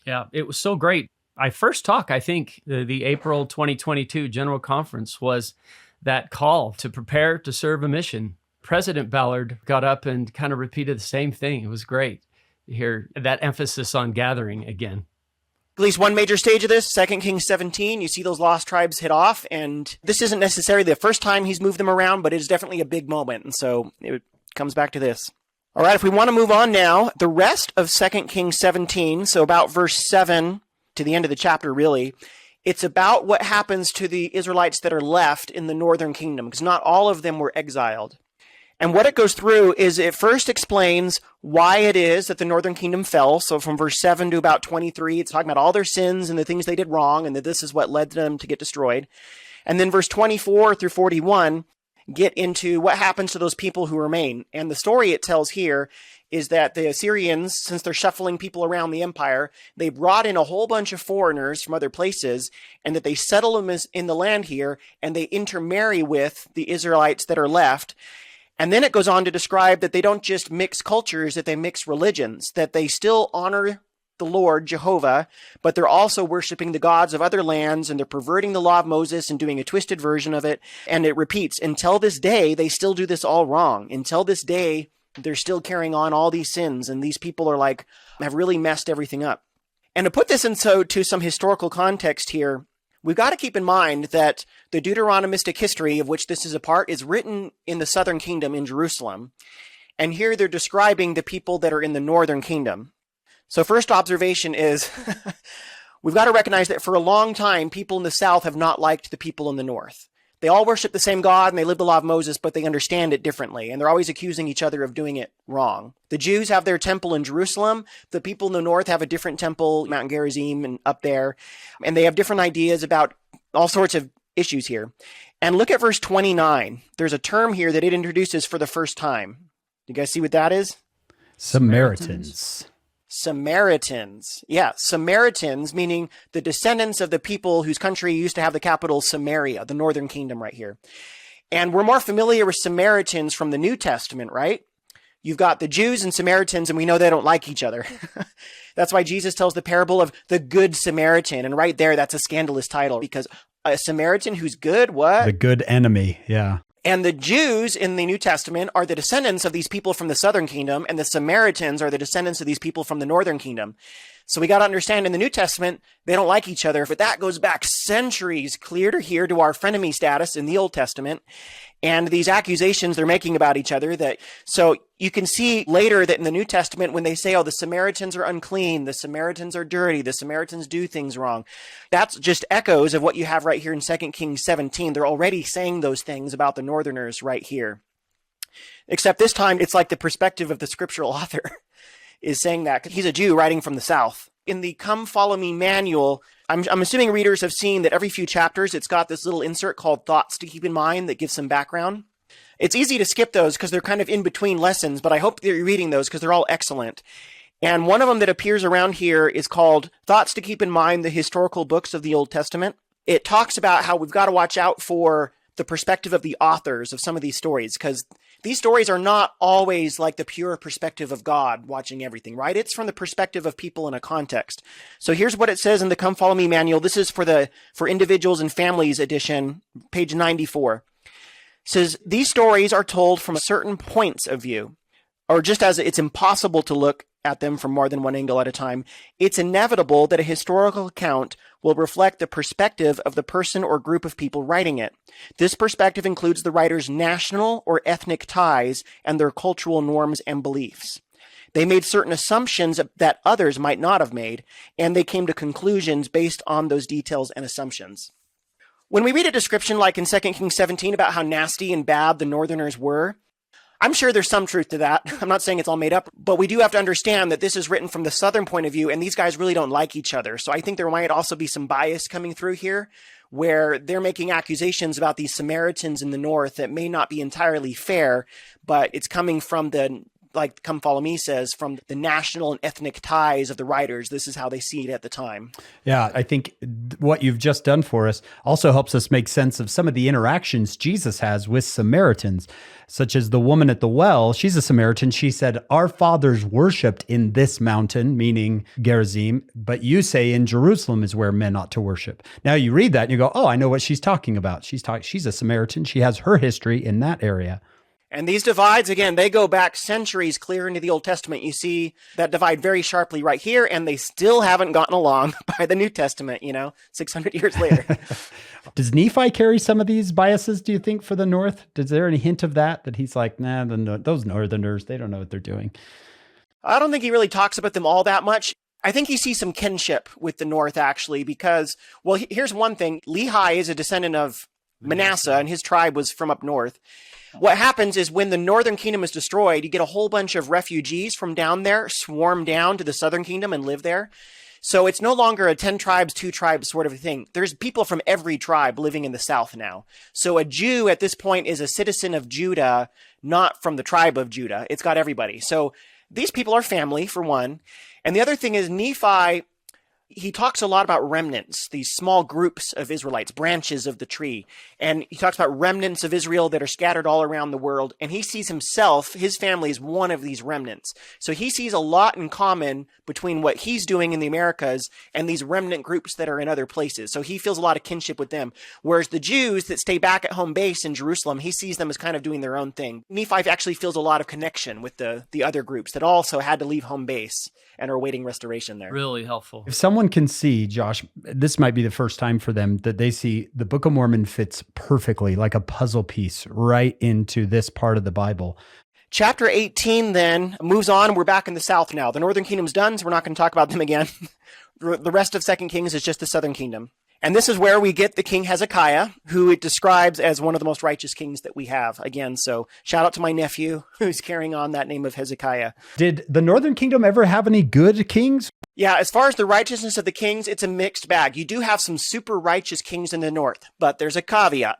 Yeah, it was so great. I first talk, I think, the April 2022 General Conference was that call to prepare to serve a mission. President Ballard got up and kind of repeated the same thing. It was great to hear that emphasis on gathering again. At least one major stage of this, 2 Kings 17, you see those lost tribes hit off, and this isn't necessarily the first time he's moved them around, but it is definitely a big moment, and so it comes back to this. All right, if we want to move on now, the rest of 2 Kings 17, so about verse 7 to the end of the chapter, really, it's about what happens to the Israelites that are left in the northern kingdom, because not all of them were exiled. And what it goes through is it first explains why it is that the northern kingdom fell. So from verse 7 to about 23, it's talking about all their sins and the things they did wrong, and that this is what led them to get destroyed. And then verse 24 through 41 get into what happens to those people who remain. And the story it tells here is that the Assyrians, since they're shuffling people around the empire, they brought in a whole bunch of foreigners from other places, and that they settle them in the land here, and they intermarry with the Israelites that are left. And then it goes on to describe that they don't just mix cultures, that they mix religions, that they still honor the Lord, Jehovah, but they're also worshiping the gods of other lands, and they're perverting the law of Moses and doing a twisted version of it. And it repeats, until this day, they still do this all wrong. Until this day, they're still carrying on all these sins, and these people are have really messed everything up. And to put this into some historical context here, we've got to keep in mind that the Deuteronomistic History, of which this is a part, is written in the southern kingdom in Jerusalem. And here they're describing the people that are in the northern kingdom. So first observation is we've got to recognize that for a long time, people in the south have not liked the people in the north. They all worship the same God and they live the law of Moses, but they understand it differently. And they're always accusing each other of doing it wrong. The Jews have their temple in Jerusalem. The people in the north have a different temple, Mount Gerizim and up there. And they have different ideas about all sorts of issues here. And look at verse 29. There's a term here that it introduces for the first time. You guys see what that is? Samaritans. Yeah, Samaritans, meaning the descendants of the people whose country used to have the capital Samaria, the northern kingdom right here. And we're more familiar with Samaritans from the New Testament, right? You've got the Jews and Samaritans, and we know they don't like each other. That's why Jesus tells the parable of the Good Samaritan. And right there, that's a scandalous title, because a Samaritan who's good, what? The good enemy, yeah. And the Jews in the New Testament are the descendants of these people from the southern kingdom, and the Samaritans are the descendants of these people from the northern kingdom. So we got to understand in the New Testament, they don't like each other, but that goes back centuries clear to here to our frenemy status in the Old Testament. And these accusations they're making about each other so you can see later that in the New Testament, when they say, oh, the Samaritans are unclean, the Samaritans are dirty, the Samaritans do things wrong, that's just echoes of what you have right here in 2 Kings 17. They're already saying those things about the northerners right here. Except this time, it's like the perspective of the scriptural author is saying that. He's a Jew writing from the south. In the Come Follow Me manual, I'm assuming readers have seen that every few chapters, it's got this little insert called Thoughts to Keep in Mind that gives some background. It's easy to skip those because they're kind of in between lessons, but I hope that you're reading those because they're all excellent. And one of them that appears around here is called Thoughts to Keep in Mind, the Historical Books of the Old Testament. It talks about how we've got to watch out for the perspective of the authors of some of these stories, because these stories are not always like the pure perspective of God watching everything, right? It's from the perspective of people in a context. So here's what it says in the Come Follow Me manual. This is for individuals and families edition, page 94. It says, these stories are told from certain points of view, or just as it's impossible to look at them from more than one angle at a time, it's inevitable that a historical account will reflect the perspective of the person or group of people writing it. This perspective includes the writer's national or ethnic ties and their cultural norms and beliefs. They made certain assumptions that others might not have made, and they came to conclusions based on those details and assumptions. When we read a description like in 2 Kings 17 about how nasty and bad the northerners were, I'm sure there's some truth to that. I'm not saying it's all made up, but we do have to understand that this is written from the southern point of view, and these guys really don't like each other. So I think there might also be some bias coming through here, where they're making accusations about these Samaritans in the north that may not be entirely fair, but it's coming from the, like Come Follow Me says, from the national and ethnic ties of the writers. This is how they see it at the time. Yeah, I think what you've just done for us also helps us make sense of some of the interactions Jesus has with Samaritans, such as the woman at the well. She's a Samaritan. She said, our fathers worshipped in this mountain, meaning Gerizim, but you say in Jerusalem is where men ought to worship. Now you read that and you go, oh, I know what she's talking about. She's a Samaritan. She has her history in that area. And these divides, again, they go back centuries clear into the Old Testament. You see that divide very sharply right here, and they still haven't gotten along by the New Testament, 600 years later. Does Nephi carry some of these biases, do you think, for the North? Is there any hint of that he's like, nah, those Northerners, they don't know what they're doing? I don't think he really talks about them all that much. I think you see some kinship with the North, actually, because, well, here's one thing. Lehi is a descendant of Manasseh, and his tribe was from up north. What happens is when the northern kingdom is destroyed, you get a whole bunch of refugees from down there swarm down to the southern kingdom and live there. So it's no longer a 10 tribes, 2 tribes sort of a thing. There's people from every tribe living in the south now. So a Jew at this point is a citizen of Judah, not from the tribe of Judah. It's got everybody. So these people are family, for one. And the other thing is Nephi, he talks a lot about remnants, these small groups of Israelites, branches of the tree. And he talks about remnants of Israel that are scattered all around the world. And he sees himself, his family, as one of these remnants. So he sees a lot in common between what he's doing in the Americas and these remnant groups that are in other places. So he feels a lot of kinship with them. Whereas the Jews that stay back at home base in Jerusalem, he sees them as kind of doing their own thing. Nephi actually feels a lot of connection with the other groups that also had to leave home base and are awaiting restoration there. Really helpful. If someone can see, Josh, this might be the first time for them that they see the Book of Mormon fits perfectly like a puzzle piece right into this part of the Bible. Chapter 18 then moves on. We're back in the south now. The northern kingdom's done, so we're not going to talk about them again. The rest of 2 Kings is just the southern kingdom. And this is where we get the king Hezekiah, who it describes as one of the most righteous kings that we have. Again, so shout out to my nephew who's carrying on that name of Hezekiah. Did the northern kingdom ever have any good kings? Yeah, as far as the righteousness of the kings, it's a mixed bag. You do have some super righteous kings in the north, but there's a caveat.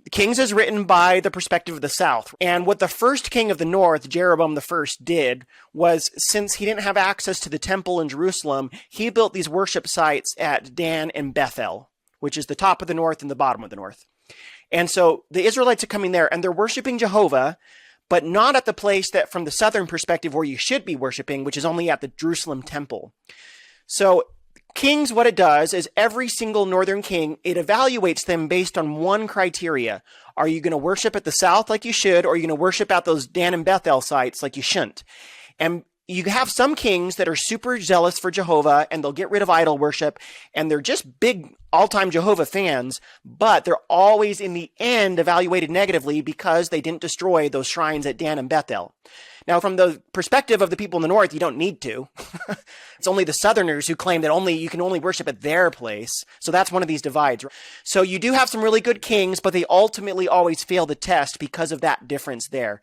Kings is written by the perspective of the south. And what the first king of the north, Jeroboam I, did was, since he didn't have access to the temple in Jerusalem, he built these worship sites at Dan and Bethel, which is the top of the north and the bottom of the north. And so the Israelites are coming there and they're worshiping Jehovah, but not at the place that from the southern perspective where you should be worshiping, which is only at the Jerusalem temple. So Kings, what it does is every single northern king, it evaluates them based on one criteria. Are you going to worship at the south like you should, or are you going to worship at those Dan and Bethel sites like you shouldn't? And you have some kings that are super zealous for Jehovah and they'll get rid of idol worship and they're just big all-time Jehovah fans, but they're always in the end evaluated negatively because they didn't destroy those shrines at Dan and Bethel. Now, from the perspective of the people in the north, you don't need to. It's only the southerners who claim that you can only worship at their place. So that's one of these divides. So you do have some really good kings, but they ultimately always fail the test because of that difference there.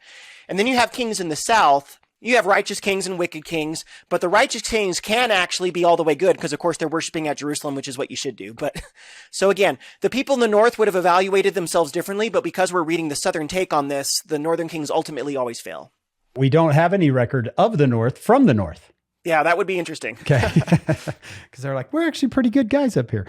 And then you have kings in the south. You have righteous kings and wicked kings, but the righteous kings can actually be all the way good because, of course, they're worshiping at Jerusalem, which is what you should do. But so again, the people in the north would have evaluated themselves differently, but because we're reading the southern take on this, the northern kings ultimately always fail. We don't have any record of the north from the north. Yeah, that would be interesting. Okay. Because they're like, we're actually pretty good guys up here.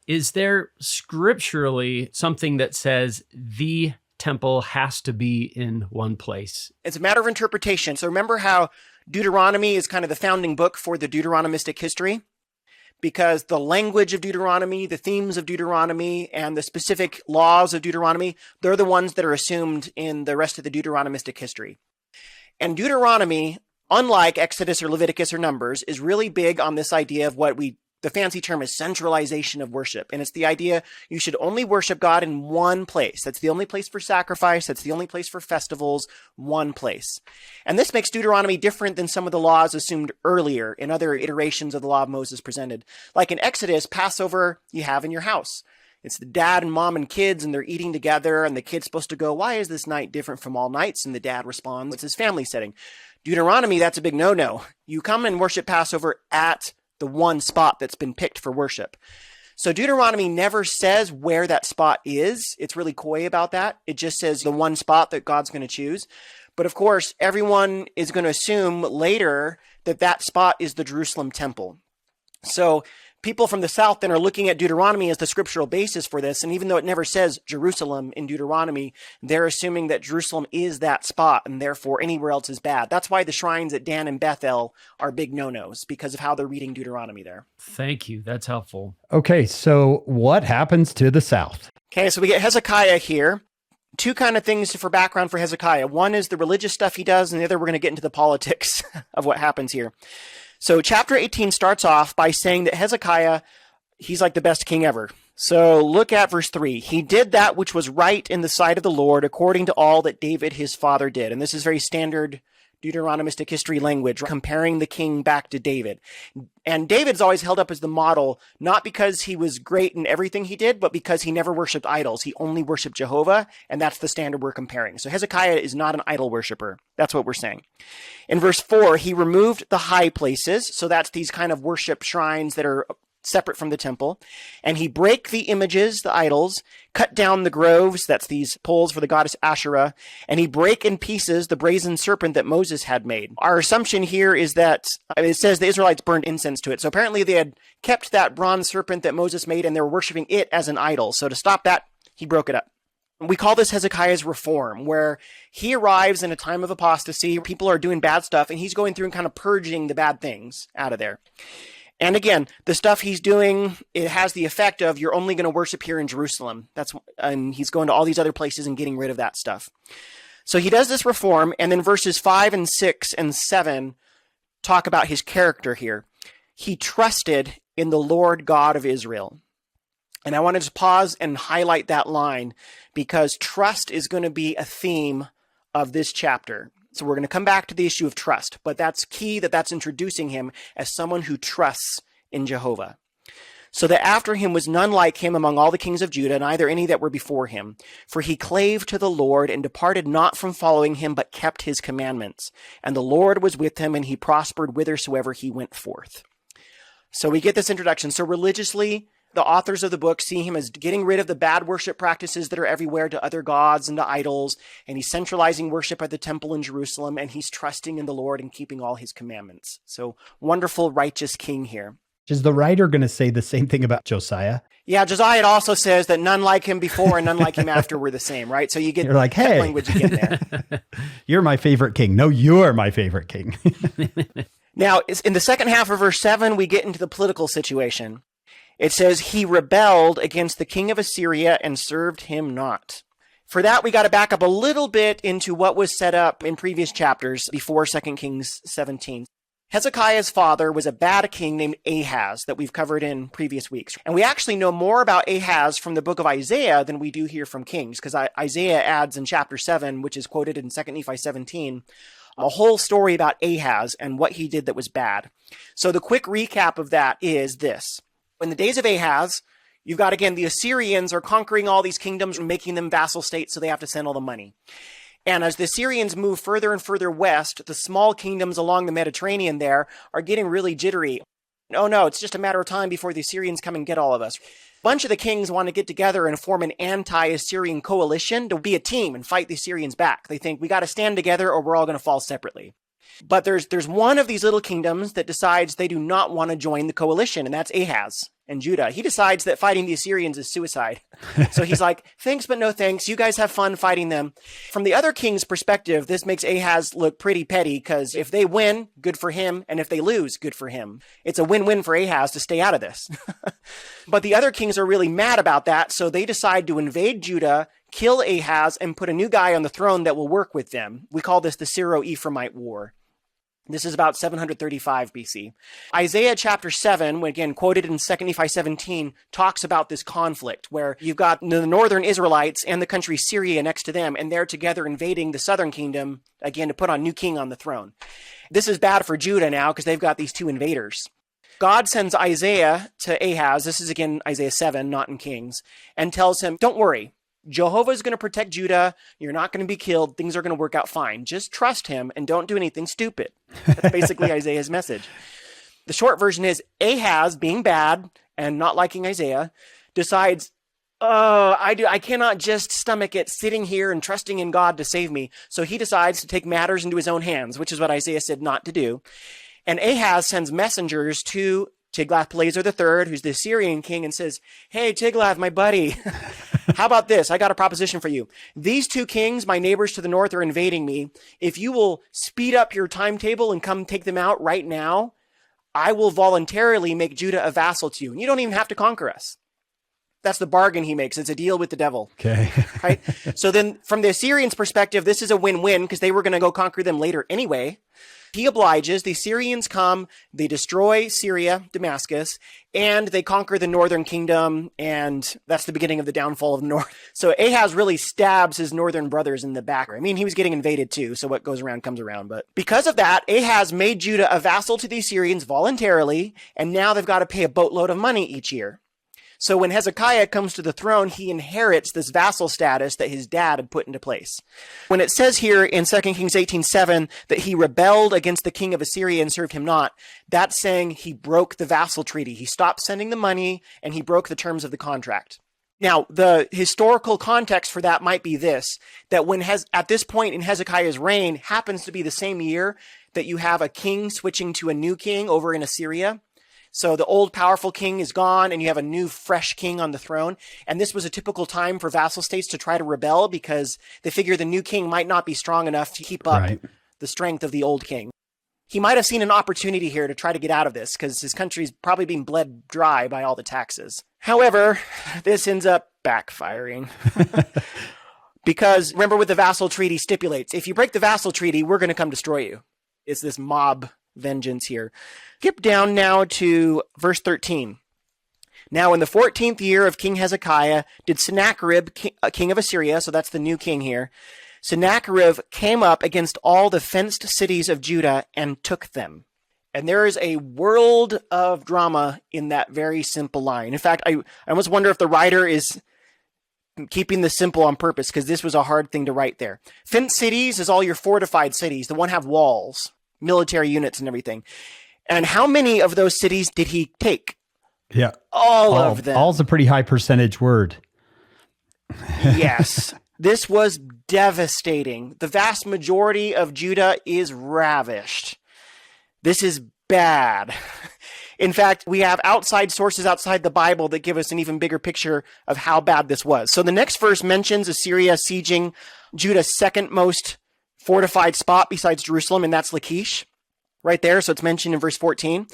Is there scripturally something that says the temple has to be in one place? It's a matter of interpretation. So remember how Deuteronomy is kind of the founding book for the Deuteronomistic history? Because the language of Deuteronomy, the themes of Deuteronomy, and the specific laws of Deuteronomy, they're the ones that are assumed in the rest of the Deuteronomistic history. And Deuteronomy, unlike Exodus or Leviticus or Numbers, is really big on this idea of what the fancy term is centralization of worship. And it's the idea you should only worship God in one place. That's the only place for sacrifice. That's the only place for festivals, one place. And this makes Deuteronomy different than some of the laws assumed earlier in other iterations of the law of Moses presented. Like in Exodus, Passover you have in your house. It's the dad and mom and kids, and they're eating together, and the kid's supposed to go, why is this night different from all nights? And the dad responds, it's his family setting. Deuteronomy, that's a big no-no. You come and worship Passover at the one spot that's been picked for worship. So Deuteronomy never says where that spot is. It's really coy about that. It just says the one spot that God's going to choose. But of course, everyone is going to assume later that that spot is the Jerusalem temple. So people from the south then are looking at Deuteronomy as the scriptural basis for this. And even though it never says Jerusalem in Deuteronomy, they're assuming that Jerusalem is that spot and therefore anywhere else is bad. That's why the shrines at Dan and Bethel are big no-nos, because of how they're reading Deuteronomy there. Thank you. That's helpful. Okay, so what happens to the south? Okay, so we get Hezekiah here. Two kind of things for background for Hezekiah. One is the religious stuff he does, and the other we're going to get into the politics of what happens here. So chapter 18 starts off by saying that Hezekiah, he's like the best king ever. So look at verse 3. He did that which was right in the sight of the Lord, according to all that David his father did. And this is very standard Deuteronomistic history language, comparing the king back to David. And David's always held up as the model, not because he was great in everything he did, but because he never worshipped idols. He only worshipped Jehovah, and that's the standard we're comparing. So Hezekiah is not an idol worshiper. That's what we're saying. In verse 4, he removed the high places. So that's these kind of worship shrines that are separate from the temple. And he brake the images, the idols, cut down the groves, that's these poles for the goddess Asherah, and he brake in pieces the brazen serpent that Moses had made. Our assumption here is that it says the Israelites burned incense to it. So apparently they had kept that bronze serpent that Moses made and they were worshiping it as an idol. So to stop that, he broke it up. We call this Hezekiah's reform, where he arrives in a time of apostasy. People are doing bad stuff and he's going through and kind of purging the bad things out of there. And again, the stuff he's doing, it has the effect of you're only going to worship here in Jerusalem. And he's going to all these other places and getting rid of that stuff. So he does this reform, and then verses 5 and 6 and 7 talk about his character here. He trusted in the Lord God of Israel. And I wanted to pause and highlight that line because trust is going to be a theme of this chapter. So we're going to come back to the issue of trust, but that's key that's introducing him as someone who trusts in Jehovah. So that after him was none like him among all the kings of Judah, neither any that were before him. For he clave to the Lord and departed not from following him, but kept his commandments. And the Lord was with him, and he prospered whithersoever he went forth. So we get this introduction. So religiously, the authors of the book see him as getting rid of the bad worship practices that are everywhere to other gods and to idols, and he's centralizing worship at the temple in Jerusalem, and he's trusting in the Lord and keeping all his commandments. So wonderful, righteous king here. Is the writer going to say the same thing about Josiah? Yeah, Josiah also says that none like him before and none like him after were the same, right? So you get You're like, hey, language again there. You're my favorite king. No, you're my favorite king. Now, in the second half of verse 7, we get into the political situation. It says, he rebelled against the king of Assyria and served him not. For that, we got to back up a little bit into what was set up in previous chapters before 2 Kings 17. Hezekiah's father was a bad king named Ahaz that we've covered in previous weeks. And we actually know more about Ahaz from the book of Isaiah than we do here from Kings, because Isaiah adds in chapter 7, which is quoted in 2 Nephi 17, a whole story about Ahaz and what he did that was bad. So the quick recap of that is this. In the days of Ahaz, you've got, again, the Assyrians are conquering all these kingdoms and making them vassal states, so they have to send all the money. And as the Assyrians move further and further west, the small kingdoms along the Mediterranean there are getting really jittery. Oh no, it's just a matter of time before the Assyrians come and get all of us. A bunch of the kings want to get together and form an anti-Assyrian coalition to be a team and fight the Assyrians back. They think we got to stand together or we're all going to fall separately. But there's one of these little kingdoms that decides they do not want to join the coalition, and that's Ahaz and Judah. He decides that fighting the Assyrians is suicide. So he's like, thanks, but no thanks. You guys have fun fighting them. From the other king's perspective, this makes Ahaz look pretty petty, because if they win, good for him. And if they lose, good for him. It's a win-win for Ahaz to stay out of this. But the other kings are really mad about that. So they decide to invade Judah, kill Ahaz, and put a new guy on the throne that will work with them. We call this the Syro-Ephraimite War. This is about 735 BC. Isaiah chapter 7, again quoted in 2 Nephi 17, talks about this conflict where you've got the northern Israelites and the country Syria next to them, and they're together invading the southern kingdom, again, to put a new king on the throne. This is bad for Judah now because they've got these two invaders. God sends Isaiah to Ahaz, this is again Isaiah 7, not in Kings, and tells him, don't worry. Jehovah is going to protect Judah. You're not going to be killed. Things are going to work out fine. Just trust him and don't do anything stupid. That's basically Isaiah's message. The short version is Ahaz, being bad and not liking Isaiah, decides, I cannot just stomach it sitting here and trusting in God to save me. So he decides to take matters into his own hands, which is what Isaiah said not to do. And Ahaz sends messengers to Tiglath-Pileser III, who's the Assyrian king, and says, hey, Tiglath, my buddy, how about this? I got a proposition for you. These two kings, my neighbors to the north, are invading me. If you will speed up your timetable and come take them out right now, I will voluntarily make Judah a vassal to you. And you don't even have to conquer us. That's the bargain he makes. It's a deal with the devil. Okay. Right? So then from the Assyrians' perspective, this is a win-win because they were going to go conquer them later anyway. He obliges. The Assyrians come, they destroy Syria, Damascus, and they conquer the northern kingdom, and that's the beginning of the downfall of the north. So Ahaz really stabs his northern brothers in the back. I mean, he was getting invaded too, so what goes around comes around. But because of that, Ahaz made Judah a vassal to the Assyrians voluntarily, and now they've got to pay a boatload of money each year. So when Hezekiah comes to the throne, he inherits this vassal status that his dad had put into place. When it says here in 2 Kings 18:7 that he rebelled against the king of Assyria and served him not, that's saying he broke the vassal treaty. He stopped sending the money and he broke the terms of the contract. Now, the historical context for that might be this, that when at this point in Hezekiah's reign happens to be the same year that you have a king switching to a new king over in Assyria. So the old powerful king is gone and you have a new fresh king on the throne. And this was a typical time for vassal states to try to rebel because they figure the new king might not be strong enough to keep up the strength of the old king. He might have seen an opportunity here to try to get out of this because his country's probably being bled dry by all the taxes. However, this ends up backfiring. Because remember what the vassal treaty stipulates. If you break the vassal treaty, we're going to come destroy you. It's this mob vengeance here. Skip down now to verse 13. Now in the 14th year of King Hezekiah did Sennacherib, king of Assyria, so that's the new king here, Sennacherib came up against all the fenced cities of Judah and took them. And there is a world of drama in that very simple line. In fact, I almost wonder if the writer is keeping this simple on purpose because this was a hard thing to write there. Fenced cities is all your fortified cities, the one have walls, military units and everything. And how many of those cities did he take? Yeah. All of them. All's a pretty high percentage word. Yes. This was devastating. The vast majority of Judah is ravished. This is bad. In fact, we have outside sources outside the Bible that give us an even bigger picture of how bad this was. So the next verse mentions Assyria sieging Judah's second most fortified spot besides Jerusalem, and that's Lachish. Right there, so it's mentioned in verse 14.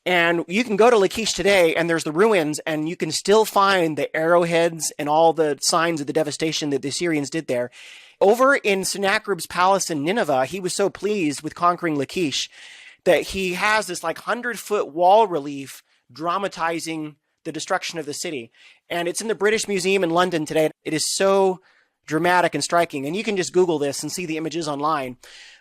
And you can go to Lachish today and there's the ruins and you can still find the arrowheads and all the signs of the devastation that the Assyrians did there. Over in Sennacherib's palace in Nineveh, he was so pleased with conquering Lachish that he has this like 100-foot wall relief dramatizing the destruction of the city. And it's in the British Museum in London today. It is so dramatic and striking. And you can just Google this and see the images online.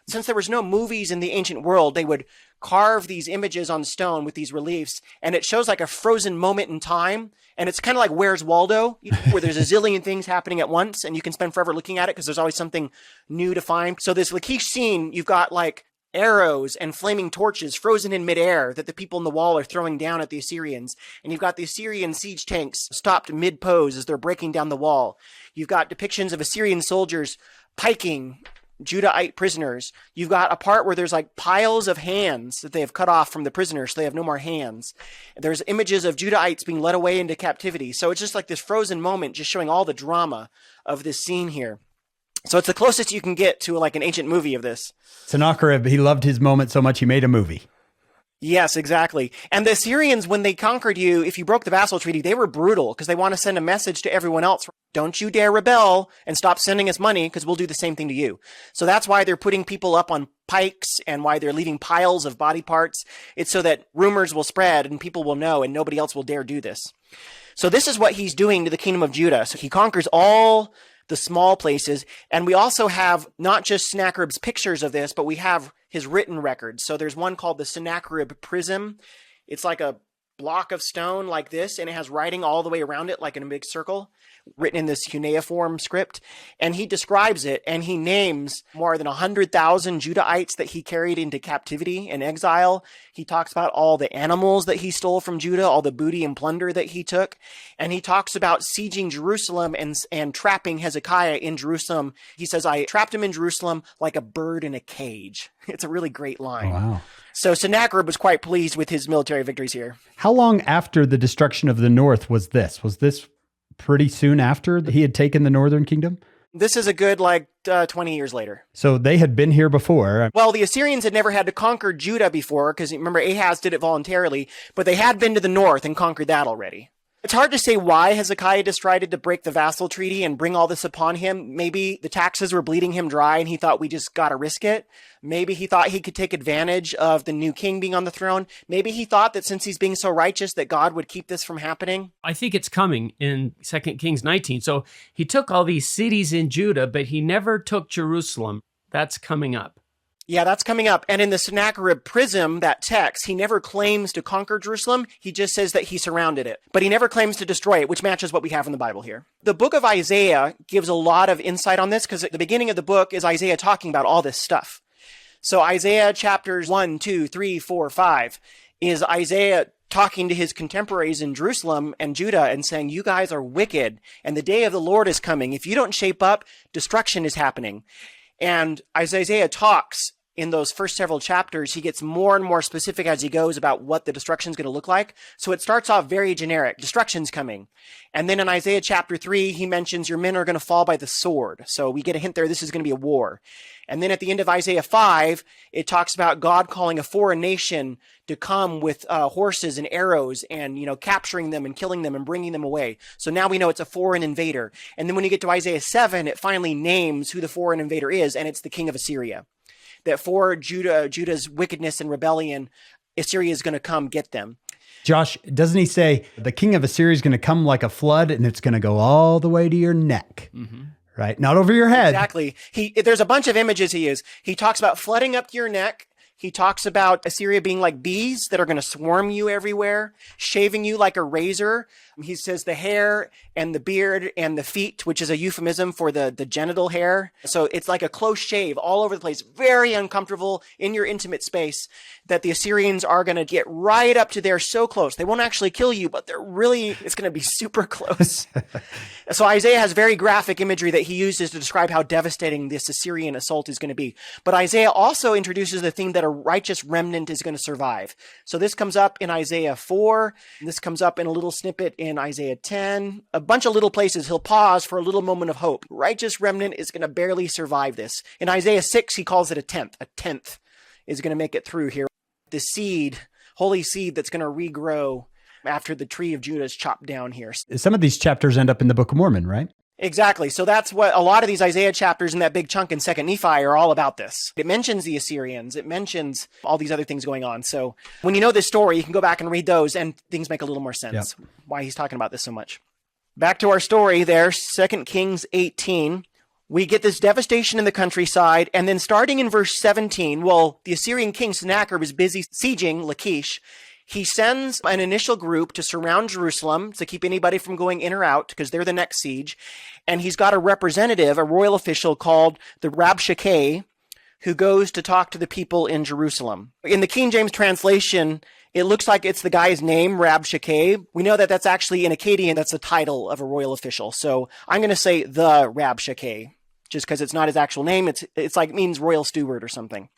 Since there was no movies in the ancient world, they would carve these images on stone with these reliefs, and it shows like a frozen moment in time. And it's kind of like Where's Waldo, where there's a zillion things happening at once, and you can spend forever looking at it because there's always something new to find. So this Lachish scene, you've got like arrows and flaming torches frozen in midair that the people in the wall are throwing down at the Assyrians. And you've got the Assyrian siege tanks stopped mid-pose as they're breaking down the wall. You've got depictions of Assyrian soldiers piking Judahite prisoners. You've got a part where there's like piles of hands that they have cut off from the prisoners, so they have no more hands. There's images of Judahites being led away into captivity. So it's just like this frozen moment, just showing all the drama of this scene here. So it's the closest you can get to like an ancient movie of this. Sennacherib, he loved his moment so much he made a movie. Yes, exactly. And the Assyrians, when they conquered you, if you broke the vassal treaty, they were brutal because they want to send a message to everyone else. Don't you dare rebel and stop sending us money because we'll do the same thing to you. So that's why they're putting people up on pikes and why they're leaving piles of body parts. It's so that rumors will spread and people will know and nobody else will dare do this. So this is what he's doing to the kingdom of Judah. So he conquers all the small places. And we also have not just Sennacherib's pictures of this, but we have his written records. So there's one called the Sennacherib Prism. It's like a block of stone like this, and it has writing all the way around it, like in a big circle, written in this cuneiform script. And he describes it, and he names more than 100,000 Judahites that he carried into captivity and exile. He talks about all the animals that he stole from Judah, all the booty and plunder that he took. And he talks about sieging Jerusalem and trapping Hezekiah in Jerusalem. He says, I trapped him in Jerusalem like a bird in a cage. It's a really great line. Oh, wow. So Sennacherib was quite pleased with his military victories here. How long after the destruction of the north was this? Was this pretty soon after he had taken the northern kingdom? This is a good 20 years later. So they had been here before. Well, the Assyrians had never had to conquer Judah before because remember Ahaz did it voluntarily, but they had been to the north and conquered that already. It's hard to say why Hezekiah decided to break the vassal treaty and bring all this upon him. Maybe the taxes were bleeding him dry and he thought we just got to risk it. Maybe he thought he could take advantage of the new king being on the throne. Maybe he thought that since he's being so righteous that God would keep this from happening. I think it's coming in 2 Kings 19. So he took all these cities in Judah, but he never took Jerusalem. That's coming up. Yeah, that's coming up. And in the Sennacherib Prism, that text, he never claims to conquer Jerusalem. He just says that he surrounded it. But he never claims to destroy it, which matches what we have in the Bible here. The book of Isaiah gives a lot of insight on this because at the beginning of the book is Isaiah talking about all this stuff. So Isaiah chapters 1, 2, 3, 4, 5 is Isaiah talking to his contemporaries in Jerusalem and Judah and saying, you guys are wicked and the day of the Lord is coming. If you don't shape up, destruction is happening. And as Isaiah talks in those first several chapters, he gets more and more specific as he goes about what the destruction is going to look like. So it starts off very generic. Destruction's coming. And then in Isaiah chapter 3, he mentions your men are going to fall by the sword. So we get a hint there, this is going to be a war. And then at the end of Isaiah 5, it talks about God calling a foreign nation to come with horses and arrows and, capturing them and killing them and bringing them away. So now we know it's a foreign invader. And then when you get to Isaiah 7, it finally names who the foreign invader is, and it's the king of Assyria. That for Judah's wickedness and rebellion, Assyria is going to come get them. Josh, doesn't he say the king of Assyria is going to come like a flood and it's going to go all the way to your neck? Mm-hmm. Right? Not over your head. Exactly. There's a bunch of images he uses. He talks about flooding up to your neck. He talks about Assyria being like bees that are going to swarm you everywhere, shaving you like a razor. He says the hair and the beard and the feet, which is a euphemism for the genital hair. So it's like a close shave all over the place, very uncomfortable in your intimate space that the Assyrians are going to get right up to there so close. They won't actually kill you, but it's going to be super close. So Isaiah has very graphic imagery that he uses to describe how devastating this Assyrian assault is going to be. But Isaiah also introduces the theme that a righteous remnant is going to survive. So this comes up in Isaiah 4. This comes up in a little snippet in Isaiah 10. A bunch of little places he'll pause for a little moment of hope. Righteous remnant is going to barely survive this. In Isaiah 6, he calls it a tenth. A tenth is going to make it through here. The seed holy seed that's going to regrow after the tree of Judah is chopped down here. Some of these chapters end up in the Book of Mormon, right? Exactly. So that's what a lot of these Isaiah chapters in that big chunk in 2nd Nephi are all about this. It mentions the Assyrians. It mentions all these other things going on. So when you know this story, you can go back and read those and things make a little more sense why he's talking about this so much. Back to our story there, 2 Kings 18. We get this devastation in the countryside, and then starting in verse 17, well, the Assyrian king Sennacherib is busy sieging Lachish. He sends an initial group to surround Jerusalem to keep anybody from going in or out because they're the next siege. And he's got a representative, a royal official called the Rabshakeh, who goes to talk to the people in Jerusalem. In the King James translation, it looks like it's the guy's name, Rabshakeh. We know that that's actually in Akkadian, that's the title of a royal official. So I'm going to say the Rabshakeh, just because it's not his actual name. It's like it means royal steward or something.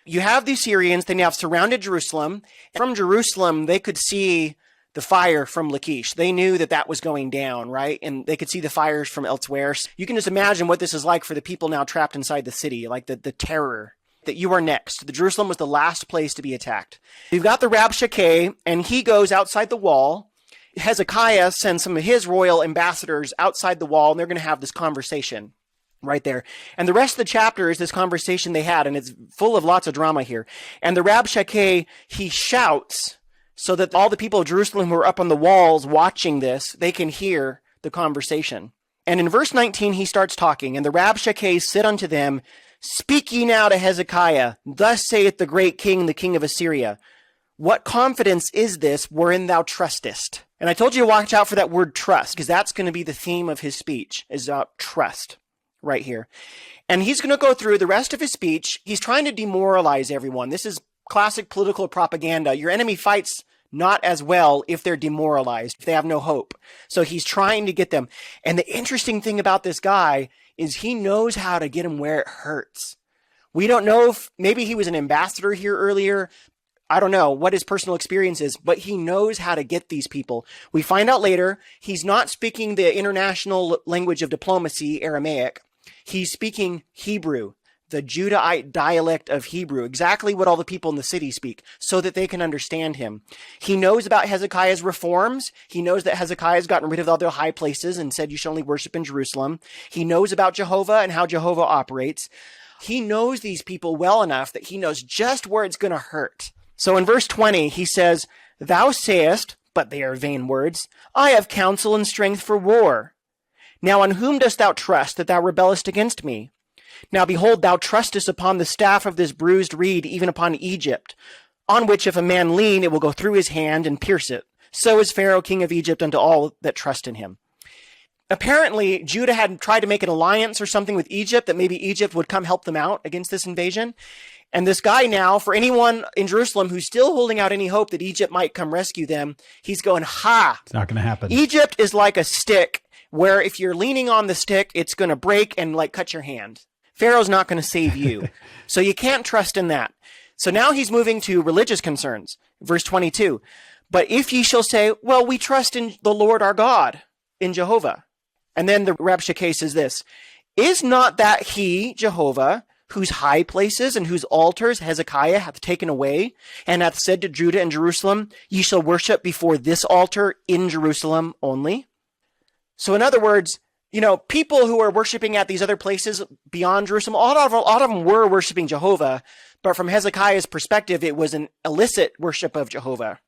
You have the Assyrians, they now have surrounded Jerusalem. From Jerusalem, they could see the fire from Lachish. They knew that that was going down, right? And they could see the fires from elsewhere. So you can just imagine what this is like for the people now trapped inside the city, like the terror that you are next. The Jerusalem was the last place to be attacked. You've got the Rabshakeh, and he goes outside the wall. Hezekiah sends some of his royal ambassadors outside the wall, and they're going to have this conversation. Right there. And the rest of the chapter is this conversation they had, and it's full of lots of drama here. And the Rabshakeh, he shouts so that all the people of Jerusalem who are up on the walls watching this, they can hear the conversation. And in verse 19, he starts talking, and the Rabshakeh said unto them, Speak ye now to Hezekiah, thus saith the great king, the king of Assyria. What confidence is this wherein thou trustest? And I told you to watch out for that word trust, because that's going to be the theme of his speech, is trust. Right here. And he's going to go through the rest of his speech. He's trying to demoralize everyone. This is classic political propaganda. Your enemy fights not as well if they're demoralized, if they have no hope. So he's trying to get them. And the interesting thing about this guy is he knows how to get them where it hurts. We don't know if maybe he was an ambassador here earlier. I don't know what his personal experience is, but he knows how to get these people. We find out later he's not speaking the international language of diplomacy, Aramaic. He's speaking Hebrew, the Judahite dialect of Hebrew, exactly what all the people in the city speak, so that they can understand him. He knows about Hezekiah's reforms. He knows that Hezekiah's gotten rid of all their high places and said you should only worship in Jerusalem. He knows about Jehovah and how Jehovah operates. He knows these people well enough that he knows just where it's going to hurt. So in verse 20, he says, Thou sayest, but they are vain words, I have counsel and strength for war. Now on whom dost thou trust that thou rebellest against me? Now behold, thou trustest upon the staff of this bruised reed, even upon Egypt, on which if a man lean, it will go through his hand and pierce it. So is Pharaoh king of Egypt unto all that trust in him. Apparently, Judah had tried to make an alliance or something with Egypt, that maybe Egypt would come help them out against this invasion. And this guy now, for anyone in Jerusalem who's still holding out any hope that Egypt might come rescue them, he's going, ha! It's not going to happen. Egypt is like a stick where if you're leaning on the stick, it's going to break and like cut your hand. Pharaoh's not going to save you. So you can't trust in that. So now he's moving to religious concerns. Verse 22. But if ye shall say, well, we trust in the Lord our God, in Jehovah. And then the Rabshakeh says this, Is not that he, Jehovah, whose high places and whose altars Hezekiah hath taken away, and hath said to Judah and Jerusalem, Ye shall worship before this altar in Jerusalem only? So in other words, you know, people who are worshiping at these other places beyond Jerusalem, a lot of them were worshiping Jehovah, but from Hezekiah's perspective, it was an illicit worship of Jehovah.